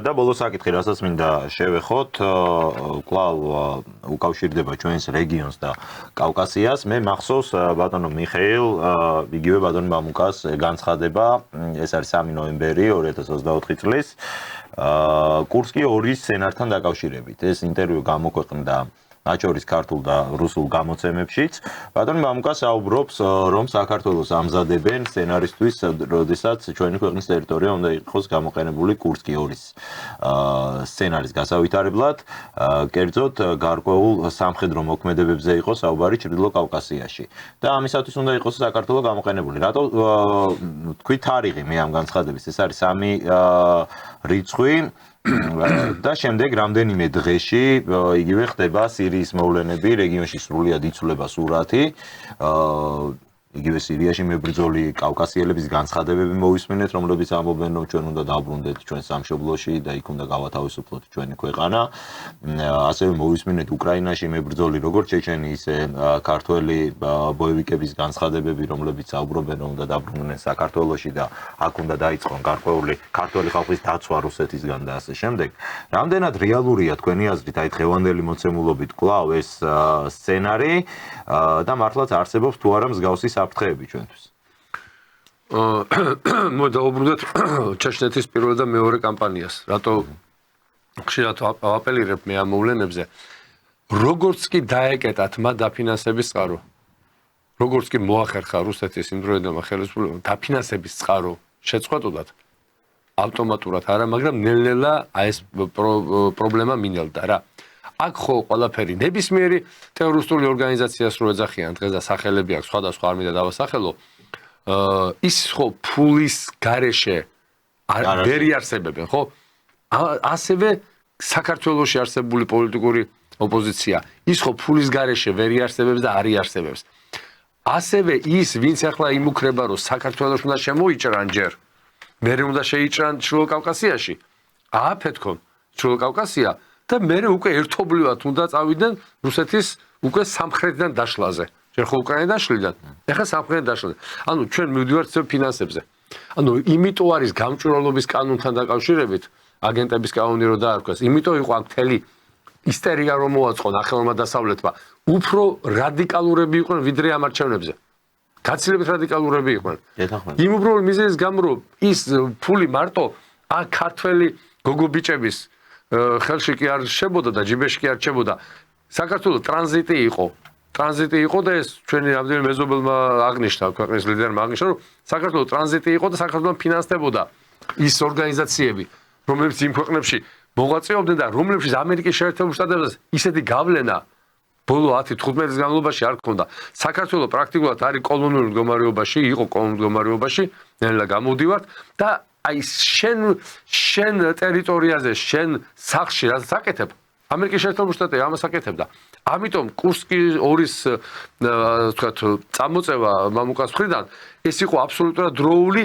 და ბოლოს საკითხი, რასაც მინდა შევეხოთ, კვლავ უკავშირდება ჩვენს რეგიონს და კავკასიას. მე მახსოვს ბატონო მიხეილ, იგივე ბატონი მამუკას განცხადება, ეს არის 3 ნოემბერი 2024 წლის, კურსკი 2 სცენართან დაკავშირებით. ეს ინტერვიუ გამოქვეყნდა მათ შორის ქართულ და რუსულ გამოცემებშიც. ბატონი მამუკა საუბრობს, რომ საქართველოს ამზადებენ სცენარისთვის, როდესაც ჩვენი ქვეყნის ტერიტორია უნდა იყოს გამოყენებული კურსკი 2-ის სცენარის გასავითარებლად, კერძოდ გარკვეულ სამხედრო მოქმედებებზე იყო საუბარი ჩრდილო კავკასიაში. და ამისათვის უნდა იყოს საქართველოს გამოყენებული. რატო თქვი თარიღი მე ამ განცხადების? ეს არის 3 რიცხვი. და შემდეგ რამდენიმე დღეში იგივე ხდება სირიის მოვლენები, რეგიონში სრულიად იცვლება სურათი. იგივე სირიაში მებრძოლი კავკასიელების განცხადებები მოვისმინეთ, რომლებიც ამბობენ, რომ ჩვენ უნდა დაბრუნდეთ ჩვენ სამშობლოში და იქ უნდა გავათავისუფლოთ ჩვენი ქვეყანა. ასევე მოვისმინეთ უკრაინაში მებრძოლი როგორც ჩეჩენი, ისე ქართველი ბოევიკების განცხადებები, რომლებიც საუბრობენ, რომ უნდა დაბრუნდნენ საქართველოში და აქ უნდა დაიწყონ გარკვეული ქართველი ხალხის დაცვა რუსეთისგან და ასე შემდეგ. რამდენად რეალურია თქვენი აზრით აი დღევანდელი მოცემულობით კვლავ ეს სცენარი და მართლაც არსებობს თუ არა მსგავსი საფრთხეები ჩვენთვის? მოდაუბრუნდეთ ჩეჩნეთის პირველ და მეორე კამპანიას. რატო ხშირად ვაპელირებ მე ამ მოვლენებზე? როგორც კი დაეკეტათ მათ დაფინანსების წყარო, როგორც კი მოახერხა რუსეთის იმდროინდელმა ხელისუფლებამ დაფინანსების წყარო შეწყვეტოდათ, ავტომატურად არა, მაგრამ ნელ-ნელა ეს პრობლემა მინელდა რა. აქ ხო ყველაფერი ნებისმიერი ტერორისტული ორგანიზაციას რო ეძახიან დღეს და სახელები აქვს სხვადასხვა არ მინდა დავასახელო ის ხო ფულის გარეშე ვერ იარსებებენ ხო ასევე საქართველოში არსებული პოლიტიკური ოპოზიცია ის ხო ფულის გარეშე ვერ იარსებებს და არ იარსებებს ასევე ის ვინც ახლა იმუქრება რომ საქართველოს უნდა შემოიჭრან ჯერ მე უნდა შეიჭრან ჩრდილო კავკასიაში ააფეთქონ ჩრდილო კავკასია და მე უკვე ერთობლივად უნდა წავიდნენ რუსეთის უკვე სამხრეთიდან დაშლაზე ჯერ ხო უკრაინიდან შლიდან ეხლა სამხრეთიდან დაშლაზე ანუ ჩვენ მივდივართ ფინანსებზე ანუ იმიტომ არის გამჭვირვალობის კანონთან დაკავშირებით აგენტების კანონი რო დაარქვეს იმიტომ იყო აქ მთელი ისტერია რომ მოაწყო ნახევარმა დასავლეთმა უფრო რადიკალურები იყვნენ ვიდრე ამ არჩევნებზე გაცილებით რადიკალურები იყვნენ იმ უბრალოდ მიზეზის გამო რომ ის ფული მარტო აქ ქართველი გოგობიჭების ხელში კი არ შებოდა და ჯიბეში კი არ რჩებოდა საქართველოს ტრანზიტი იყო და ეს ჩვენი რამდენიმე მეზობელმა აღნიშნა ქვეყნის ლიდერმა აღნიშნა რომ საქართველოს ტრანზიტი იყო და საქართველოს ფინანსდებოდა ის ორგანიზაციები რომლებიც იმ ქვეყნებში მოღვაწეობდნენ და რომლებშიც ამერიკის შეერთებულ შტატებსაც ისეთი გავლენა ბოლო 10-15 წლის განმავლობაში არ ქონდა. საქართველოს პრაქტიკულად არის კოლონიურ მდგომარეობაში, იყო კოლონიურ მდგომარეობაში, ნელა გამოდივართ და აი შენ ტერიტორიაზე, შენ სახლში რაც აკეთებ, ამერიკის შეერთებულ შტატები ამას აკეთებდა. ამიტომ კურსკი 2-ის ვთქვათ, წამოწევა მამუკას მხრიდან ეს იყო აბსოლუტურად დროული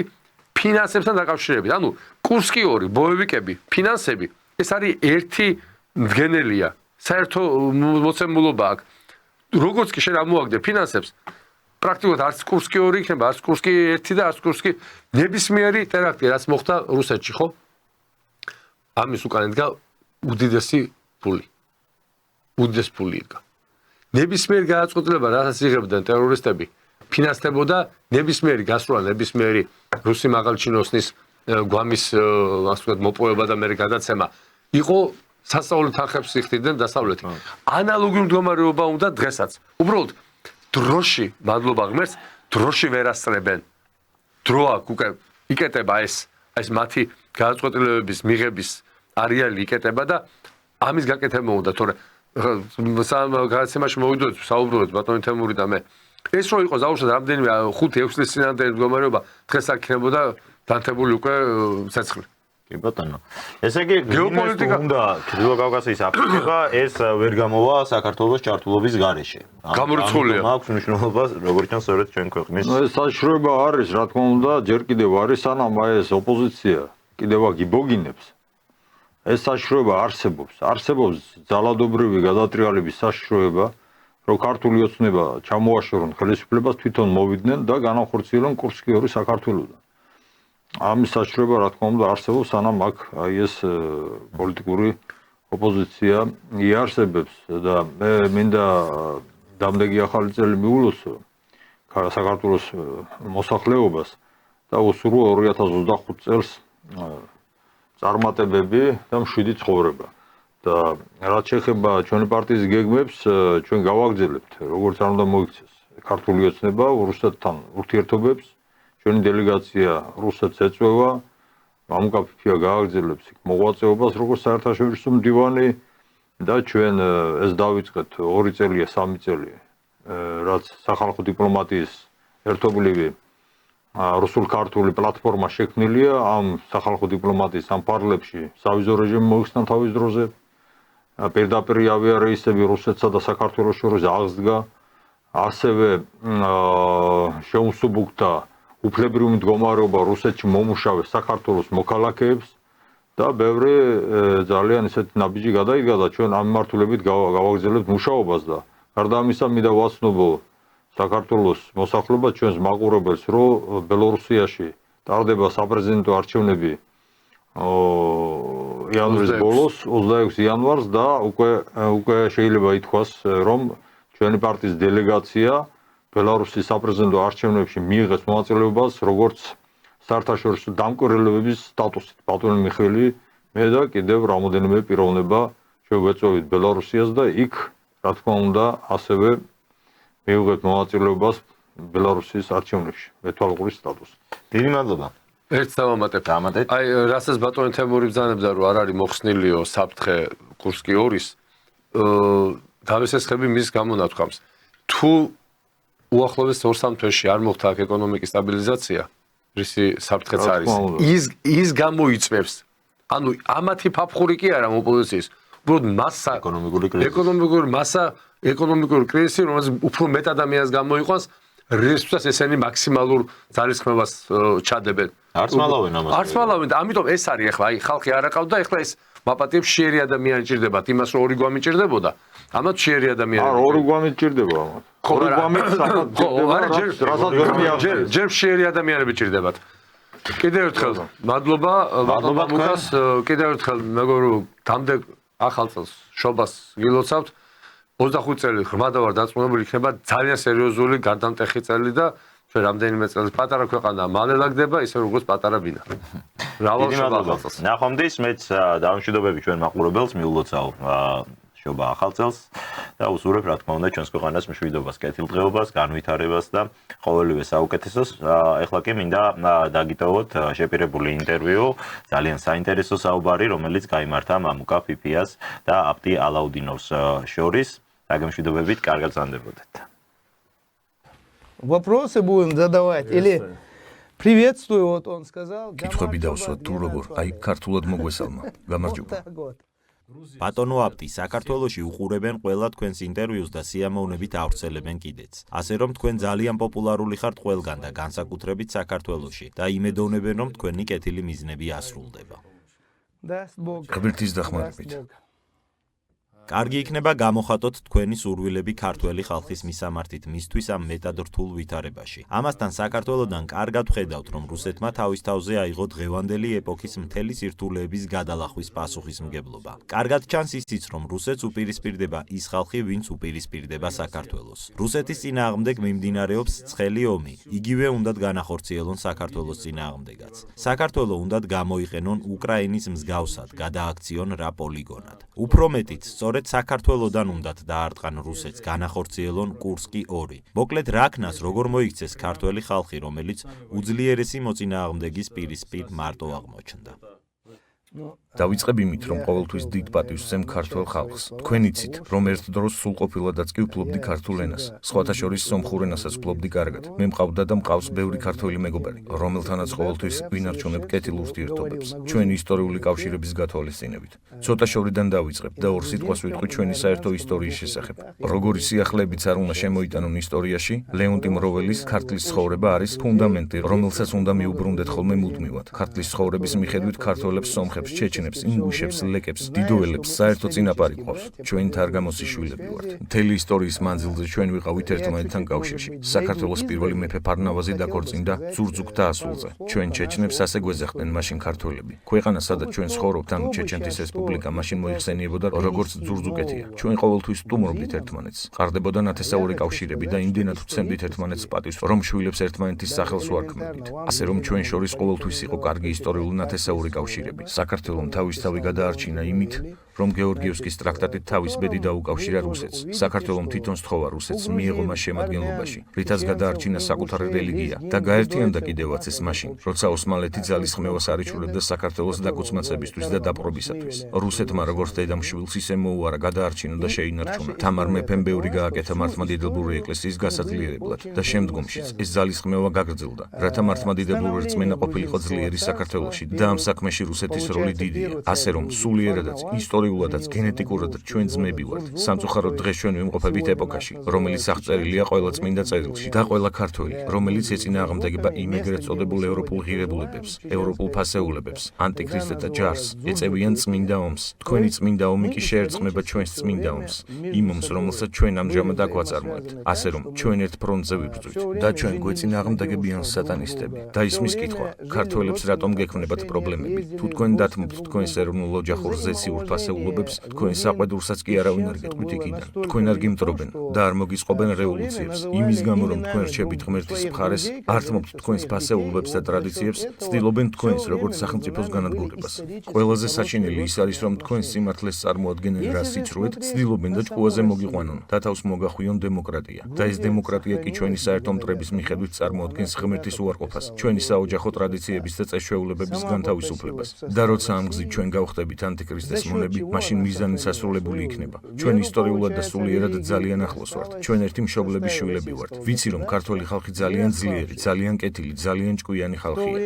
ფინანსებთან დაკავშირებით. ანუ კურსკი 2, ბოევიკები, ფინანსები, ეს არის ერთი მდგენელია. საერთო მოცემულობა აქვს. როგორც კი შენ ამოაგდე ფინანსებს, პრაქტიკულად არც კურსკი 2 იქნება, არც კურსკი 1 და არც კურსკი ნებისმიერი ტერაქტი, რაც მოხდა რუსეთში, ხო? ამის უკან იდგა უდიდესი ფული. უდიდესი ფული იდგა. ნებისმიერი გადაწყვეტილება, რასაც იღებდნენ ტერორისტები, ფინანსდებოდა ნებისმიერი გასვლა, ნებისმიერი რუსი მაღალჩინოსნის გვამის, ასე ვთქვათ, მოპოვება და მე გადაცემა. იყო სასწაული თანხებს იხდიდნენ დასავლეთი. ანალოგიური მდგომარეობა უნდა დღესაც. უბრალოდ დროში, მადლობა ღმერთს, დროში ვერ ასწრებენ. დრო აქვს უკვე იკეტება ეს მათი გადაწყვეტილებების მიღების არეალი იკეტება და ამის გაკეთება უნდა, თორე გადაცემაში მოვიდოდეთ, საუბრობთ ბატონი თემური და მე. ეს რო იყო ზაურსად რამდენიმე 5-6 წლის წინანდელი მდგომარეობა, დღეს აქ იქნებოდა დანთებული უკვე ცეცხლი. კი ბატონო. ესე იგი გეოპოლიტიკა უნდა ჩრდილო კავკასიის აფრიკა ეს ვერ გამოვა საქართველოს ჩართულობის გარეშე. გამორიცხულია. მაქვს მნიშვნელობა როგორც ჩანს სწორედ ჩვენ ქვეყნის. ეს საშუალება არის, რა თქმა უნდა, ჯერ კიდევ არის, სანამ ეს ოპოზიცია კიდევ აგიბოგინებს. ეს საშუალება არსებობს ძალადობრივი გადატრიალების საშუალება, რომ ქართული ოცნება ჩამოაშორონ ხელისუფლებას თვითონ მოვიდნენ და განახორციელონ კურსკი 2 საქართველოსთან. ამის საშუალება რა თქმა უნდა არსებობს, სანამ აქ აი ეს პოლიტიკური ოპოზიცია იარსებებს და მე მინდა დამდეგი ახალი წელი მიულოცო საქართველოს მოსახლეობას და უსურვო 2025 წელს წარმატებები და მშვიდი ცხოვრება. და რაც შეეხება ჩვენი პარტიის გეგმებს, ჩვენ გავაგრძელებთ, როგორც არ უნდა მოიქცეს ქართული ოცნება რუსეთთან ურთიერთობებს. ჩვენი დელეგაცია რუსეთს ეწვევა, მამუკა ფიფია გააგრძელებს იქ მოღვაწეობას როგორც საერთაშორისო მდივანი და ჩვენ ეს დავიწყეთ 2 წელია, 3 წელი, რაც სახალხო დიპლომატიის ერთობლივი რუსულ-ქართული პლატფორმა შექმნილია, ამ სახალხო დიპლომატიის ამ პარლებში სავიზო რეჟიმი მოიხსნა თავის დროზე. პირდაპირ ავიარეისები რუსეთსა და საქართველოს შორის აღსდგა, ასევე შეუმსუბუქდა უფლებრივი მდგომარეობა რუსეთში მომუშავე საქართველოს მოქალაქეებს და ბევრი ძალიან ისეთი ნაბიჯი გადაიდგა და ჩვენ ამ მიმართულებით გავაგრძელებთ მუშაობას და გარდა ამისა მინდა ვაცნობო საქართველოს მოსახლეობას ჩვენს მაყურებელს, რომ ბელორუსიაში ტარდება საპრეზიდენტო არჩევნები იანვრის ბოლოს, 26 იანვარს და უკვე შეიძლება ითქვას, რომ ჩვენი პარტიის დელეგაცია ბელარუსის საპრეზიდენტო არჩევნებში მიიღეს მონაწილეობას როგორც საერთაშორისო დამკვირვებლების სტატუსით. ბატონი მიხეილი, მე და კიდევ რამოდენიმე პიროვნება შევეწოვით ბელარუსიას და იქ, რა თქმა უნდა, ასევე მიიღეთ მონაწილეობას ბელარუსის არჩევნებში მეთვალყურის სტატუსით. დიდი მადლობა. ერთ დავამატებ. აი, რასაც ბატონი თემური ბრძანებდა, რომ არ არის მოხსნილიო საფრთხე კურსკი 2-ის, თავისესხები მის გამონათქვამს. თუ უახლოეს 2-3 თვეში არ მოხდა აქ ეკონომიკის სტაბილიზაცია, რისი საფრთხეც არის, ის გამოიწვევს. ანუ ამათი ფაფხური კი არა ოპოზიციის, უბრალოდ მასა ეკონომიკური კრიზისი, რომელიც უფრო მეტ ადამიანს გამოიყვანს, რისთვისაც ესენი მაქსიმალურ ძალისხმევას ჩადებენ. არც მალავენ ამას. არც მალავენ, ამიტომ ეს არის ახლა, აი ხალხი არ აყავდა, ახლა ეს მაპატიებს შეერი ადამიანი ჭირდებათ, იმას რომ ორი გვამი ჭირდებოდა. ამათ შეერი ადამიანი. არა, ორი გვამი ჭირდება ამათ. ორი გვამი ჯერ შეერი ადამიანები ჭირდებათ. კიდევ ერთხელ მადლობა მუკას, კიდევ ერთხელ მეგობრებო, დამდეგ ახალ წელს შობას გილოცავთ. 25 წელი ღრმა და ვარ დაწუნებული იქნება ძალიან სერიოზული გარდამტეხი წელი და ჩვენ რამდენიმე წელი პატარა ქვეყანა მალე ლაგდება ისე როგორც პატარა ბინა. მრავალ შობას. ნახვამდის მეც დაუნშიდობები ჩვენ მაყურებელს მიულოცავ შობა ახალ წელს და უსურვებ რა თქმა უნდა ჩვენს ქვეყანას მშვიდობას, კეთილდღეობას, განვითარებას და ყოველივე საუკეთესოს. ეხლა კი მინდა დაგიტოვოთ შეპირებული ინტერვიუ, ძალიან საინტერესო საუბარი, რომელიც გაიმართა მამუკა ფიფიას და აბდი ალაუდინოვს შორის. დაგემშვიდობებით, კარგად ზანდებოდეთ. Вопросы будем задавать или приветствую, вот он сказал. კითხვები დავსვათ თუ როგორ, აი ქართულად მოგვესალმა. გამარჯობა. ბატონო აბდი, საქართველოში უყურებენ ყველა თქვენს ინტერვიუს და სიამოვნებით ავრცელებენ კიდეც. ასე რომ თქვენ ძალიან პოპულარული ხართ ყველგან და განსაკუთრებით საქართველოში და იმედოვნებენ რომ თქვენი კეთილი მიზნები ასრულდება. ღმერთის დახმარებით. კარგი იქნება გამოხატოთ თქვენი სურვილები ქართველი ხალხის მისამართით მისთვის ამ მეტად რთულ ვითარებაში. ამასთან საქართველოდან კარგად ვხედავთ, რომ რუსეთმა თავის თავზე აიღო დღევანდელი ეპოქის მთელი სირთულეების გადალახვის პასუხისმგებლობა. კარგად ჩანს ისიც, რომ რუსეთს უპირისპირდება ის ხალხი, ვინც უპირისპირდება საქართველოს. რუსეთის წინააღმდეგ მიმდინარეობს ცხელი ომი. იგივე უნდათ განახორციელონ საქართველოს წინააღმდეგაც. საქართველო უნდათ გამოიყენონ უკრაინის მსგავსად, გადააქციონ რა პოლიგონად. უფრო მეტიც, სწორედ საქართველოდან უნდათ დაარტყან რუსეთს, განახორციელონ კურსკი 2. მოკლედ რაქნას როგორ მოიქცეს ქართველი ხალხი, რომელიც უძლიერესი მოწინააღმდეგის პირისპირ მარტო აღმოჩნდა. დავიწყებ იმით, რომ ყოველთვის დიდ პატივს ვცემ ქართველ ხალხს. თქვენ იცით, რომ ერთ დროს სრულყოფილადაც კი ვფლობდი ქართულ ენას, სხვათა შორის სომხურ ენასაც ვფლობდი კარგად. მე მყავდა და მყავს ბევრი ქართველი მეგობარი, რომელთანაც ყოველთვის ვინარჩუნებ კეთილ ურთიერთობებს, ჩვენი ისტორიული კავშირების გათვალისწინებით. ცოტა შორიდან დავიწყებ და ორ სიტყვას ვიტყვი ჩვენი საერთო ისტორიის შესახებ. როგორი სიახლეებიც არ უნდა შემოიტანონ ისტორიაში, ლეონტი მროველის ქართლის ცხოვრება არის ფუნდამენტი, რომელსაც უნდა მიუბრუნდეთ ხოლმე მუდმივად. ქართლის ცხოვრების მიხედვით ქართველებს სომხ ჩეჩნებს, ინგუშებს, ლეკებს, დიდოელებს საერთო წინაპარი ყავს. ჩვენ თარგამოსის შვილები ვართ. მთელი ისტორიის მანძილზე ჩვენ ვიყავით ერთმანეთთან კავშირში. საქართველოს პირველი მეფე ფარნავაზი დაქორწინდა ზურძუქ დაასულზე. ჩვენ ჩეჩნებს ასე გვეძახდნენ მაშინ ქართველები. ქვეყანა, სადაც ჩვენ ცხოვრობთ, ანუ ჩეჩენეთის რესპუბლიკა, მაშინ მოიხსენიებოდა როგორც ზურძუკეთია. ჩვენ ყოველთვის სტუმრობდით ერთმანეთს. ყარდებოდა ნათესაური კავშირები და იმდენად ვცემდით ერთმანეთს პატივს, რომ შვილებს ერთმანეთის სახელს ვარქმევდით. ასე რომ ჩვენ შორის ყოველთვის იყო კარგი ისტორიული ნათესაური კავშირები. საქართველომ თავისთავი გადაარჩინა იმით, რომ გეორგიევსკის ტრაქტატით თავის ბედი დაუკავშირა რუსეთს. საქართველომ თვითონ სთხოვა რუსეთს მიეღო მას შემადგენლობაში, რითაც გადაარჩინა საკუთარი რელიგია და გაერთიანდა კიდევაც ეს მაშინ, როცა ოსმალეთი ძალისხმევას არიჩურებდა საქართველოს დაკუცმაცებისთვის და დაპყრობისათვის. რუსეთმა როგორც დედამშვილს ისე მოუარა, გადაარჩინა და შეინარჩუნა. თამარ მეფემ ბევრი გააკეთა მართლმადიდებლური ეკლესიის გასაძლიერებლად და შემდგომშიც ეს ძალისხმევა გაგრძელდა, რათა მართლმადიდებლური რწმენა ყოფილიყო ძლიერი საქართველოში და ამ საქმეში რუსეთის როლი დიდია. ასე რომ სულიერადაც ისტორიულადაც გენეტიკურადაც ჩვენ ძმები ვართ. სამწუხაროდ დღეს ჩვენ ვიმყოფებით ეპოქაში, რომელიც აღწერილია ყველა წმინდა წერილში და ყველა ქართველი, რომელიც ეწინააღმდეგება იმ ეგრეთ წოდებულ ევროპულ ღირებულებებს, ევროპულ ფასეულებებს, ანტიქრისტეთა ჯარს, ეწევიან წმინდა ომს. თქვენი წმინდა ომი კი შეერწყმება ჩვენს წმინდა ომს, იმ ომს, რომელსაც ჩვენ ამჟამად აგვაწარმოებთ. ასე რომ ჩვენ ერთ ფრონტზე ვიბრძვით და ჩვენ გვეწინააღმდეგებიან სატანისტები. და ისმის კითხვა, ქართველებს რატომ გექმნებათ პრობლემები? თუ თქვენ დათმობთ თქვენს ეროვნულ ოჯახურ ზეციურ ფასეულობებს, თქვენ საყვედურსაც კი არავინ არ გეტყვით იქიდან. თქვენ არ გიმტრობენ და არ მოგისყობენ რევოლუციებს. იმის გამო, რომ თქვენ რჩებით ღმერთის მხარეს, ართმობთ თქვენს ფასეულობებს და ტრადიციებს, ცდილობენ თქვენს როგორც სახელმწიფოს განადგურებას. ყველაზე საჩინელი ის არის, რომ თქვენს სიმართლეს წარმოადგენენ რა სიცრუეთ, ცდილობენ და ჭკუაზე მოგიყვანონ და თავს მოგახვიონ დემოკრატია. და ეს დემოკრატია კი ჩვენი საერთო მტრების მიხედვით წარმოადგენს ღმერთის უარყოფას, ჩვენი საოჯახო ტრადიციების და წესჩვეულებების განთავისუფლებას. და როცა ამ გზით ჩვენ გავხდებით ანტიქრისტეს მონები, მაშინ მიზანი სასრულებული იქნება. ჩვენ ისტორიულად და სულიერად ძალიან ახლოს ვართ. ჩვენ ერთი მშობლების შვილები ვართ. ვიცი რომ ქართველი ხალხი ძალიან ძლიერი, ძალიან კეთილი, ძალიან ჭკვიანი ხალხია.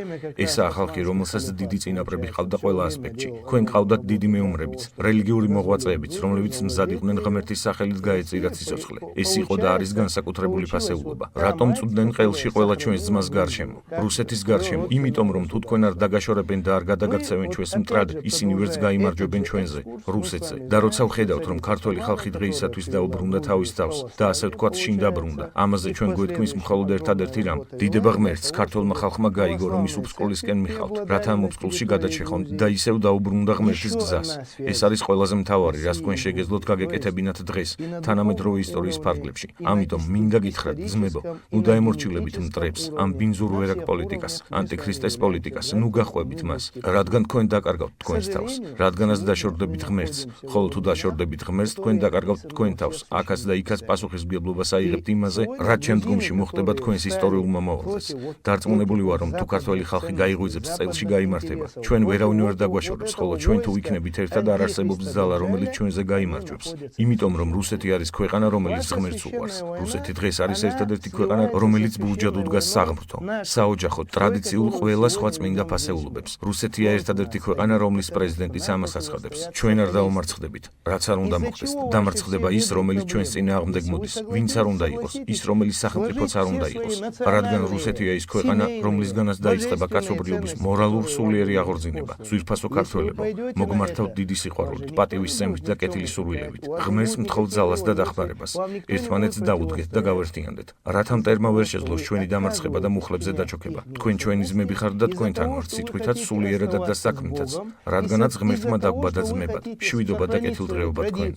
ესაა ხალხი, რომელსაც დიდი წინაპრები ჰყავდა ყველა ასპექტში. თქვენ ყავდათ დიდი მეომრებიც, რელიგიური მოღვაწეებიც, რომლებიც მზად იყვნენ ღმერთის სახელით გაეწირათ სიცოცხლე. ეს იყო და არის განსაკუთრებული ფასეულობა. რატომ წვდნენ ყელში ყველა ჩვენს ძმას გარშემო, რუსეთის გარშემო? იმიტომ რომ თუ თქვენ არ დაგაშორებენ და არ გადაგაქცევენ ჩვენს მტრად, ისინი ვერც გაიმარჯვებენ ჩვენზე, რუსეთზე. და როცა ვხედავთ, რომ ქართველი ხალხი დღეისათვის დაუბრუნდა თავის თავს და ასე ვთქვათ, შინ დაბრუნდა, ამაზე ჩვენ გვეთქმის მხოლოდ ერთადერთი რამ: დიდება ღმერთს ქართველმა ხალხმა გაიგო, რომ ის უფსკვლისკენ მიხავთ, რათა ამ უფსკვლში გადაჩეხონ და ისევ დაუბრუნდა ღმერთის გზას. ეს არის ყველაზე მთავარი, რაც თქვენ შეგეძლოთ გაგეკეთებინათ დღეს, თანამედროვე ისტორიის ფარგლებში. ამიტომ მინდა გითხრათ, ძმებო, ნუ დაემორჩილებით მტრებს, ამ ბინძურ ვერაკ პოლიტიკას, ანტიქრისტეს პოლიტიკას, ნუ გახვებით მას, რადგან თქვენ დაკარგავთ თქვენს თავს, რადგანაც დაშორდებით ღმერთს, ხოლო თუ დაშორდებით ღმერთს, თქვენ დაკარგავთ თქვენ თავს, აქაც და იქაც პასუხისმგებლობას აიღებთ იმაზე, რაც შემდგომში მოხდება თქვენს ისტორიულმა მოვალეებს. დარწმუნებული ვარ, რომ თუ ქართველი ხალხი გაიღვიძებს, წელში გაიმართება. ჩვენ ვერავინ ვერ დაგვაშორებს, ხოლო ჩვენ თუ იქნებით ერთად, არ არსებობს ძალა, რომელიც ჩვენზე გაიმარჯვებს. იმიტომ რომ რუსეთი არის ქვეყანა, რომელიც ღმერთს უყვარს. რუსეთი დღეს არის ერთადერთი ქვეყანა, რომელიც ბურჯად უდგას საღმრთო, საოჯახო, ტრადიციულ ყველა სხვა წმინდა ფასეულობებს. რუსეთია ერთადერთი ქვეყანა, რომლის პრეზიდენტიც ამას აცხადებს. ჩვენ არ დავამარცხდებით, რაც არ უნდა მოხდეს. დამარცხდება ის, რომელიც ჩვენს წინააღმდეგ მოდის, ვინც არ უნდა იყოს, ის, რომელიც სახელმწიფოც არ უნდა იყოს. რადგან რუსეთია ის ქვეყანა, რომლისგანაც დაიწყება კაცობრიობის მორალურ სულიერი აღორძინება, ძვირფასო ქართველობა, მოგმართავთ დიდი სიყვარულით, პატივისცემით და კეთილი სურვილებით. ღმერთს მთხოვთ ძალას და დახმარებას. ერთმანეთს დაუდგეთ და გავერთიანდეთ. რათა მტერმა ვერ შეძლოს ჩვენი დამარცხება და მუხლებზე დაჩოქება. თქვენ ჩვენი ძმები ხართ და თქვენთან ვართ სიტყვითაც, სულიერადად და საქმითაც, რადგანაც ღმერთმა დაგვბადა ძმებად. მშვიდობა და კეთილდღეობა თქვენ.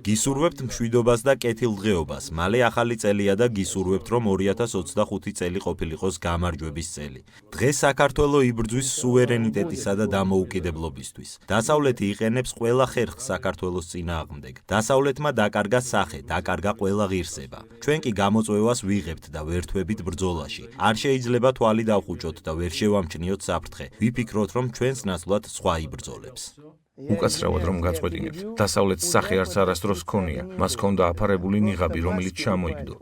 გისურვებთ მშვიდობას და კეთილდღეობას. მალე ახალი წელია და გისურვებთ, რომ 2025 წელი ყოფილიყოს გამარჯვების წელი. დღეს საქართველო იბრძვის სუვერენიტეტისა და დამოუკიდებლობისთვის. დასავლეთი იყენებს ყველა ხერხს საქართველოს წინააღმდეგ. დასავლეთმა დაკარგა სახე, დაკარგა ყველა ღირსება. ჩვენ კი გამოწვევას ვიღებთ და ვერთვებით ბრძოლაში. არ შეიძლება თვალი დავხუჭოთ და ვერ შევამჩნიოთ საფრთხე. ვიფიქროთ, რომ ჩვენს ნაცვლად სხვა იბრძოლებს. უკაცრავად რომ გაწყვეტინებთ, დასავლეთს სახე არც არასდროს ჰქონია, მას ჰქონდა აფარებული ნიღაბი, რომელიც ჩამოიგდო.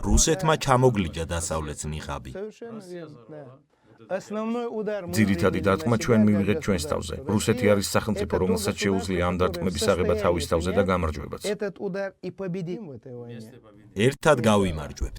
რუსეთმა ჩამოგლიჯა დასავლეთს ნიღაბი. ძირითადი დარტყმა ჩვენ მივიღეთ ჩვენს თავზე. რუსეთი არის სახელმწიფო, რომელსაც შეუძლია ამ დარტყმების აღება თავის თავზე და გამარჯვებაც. ერთად გავიმარჯვებთ.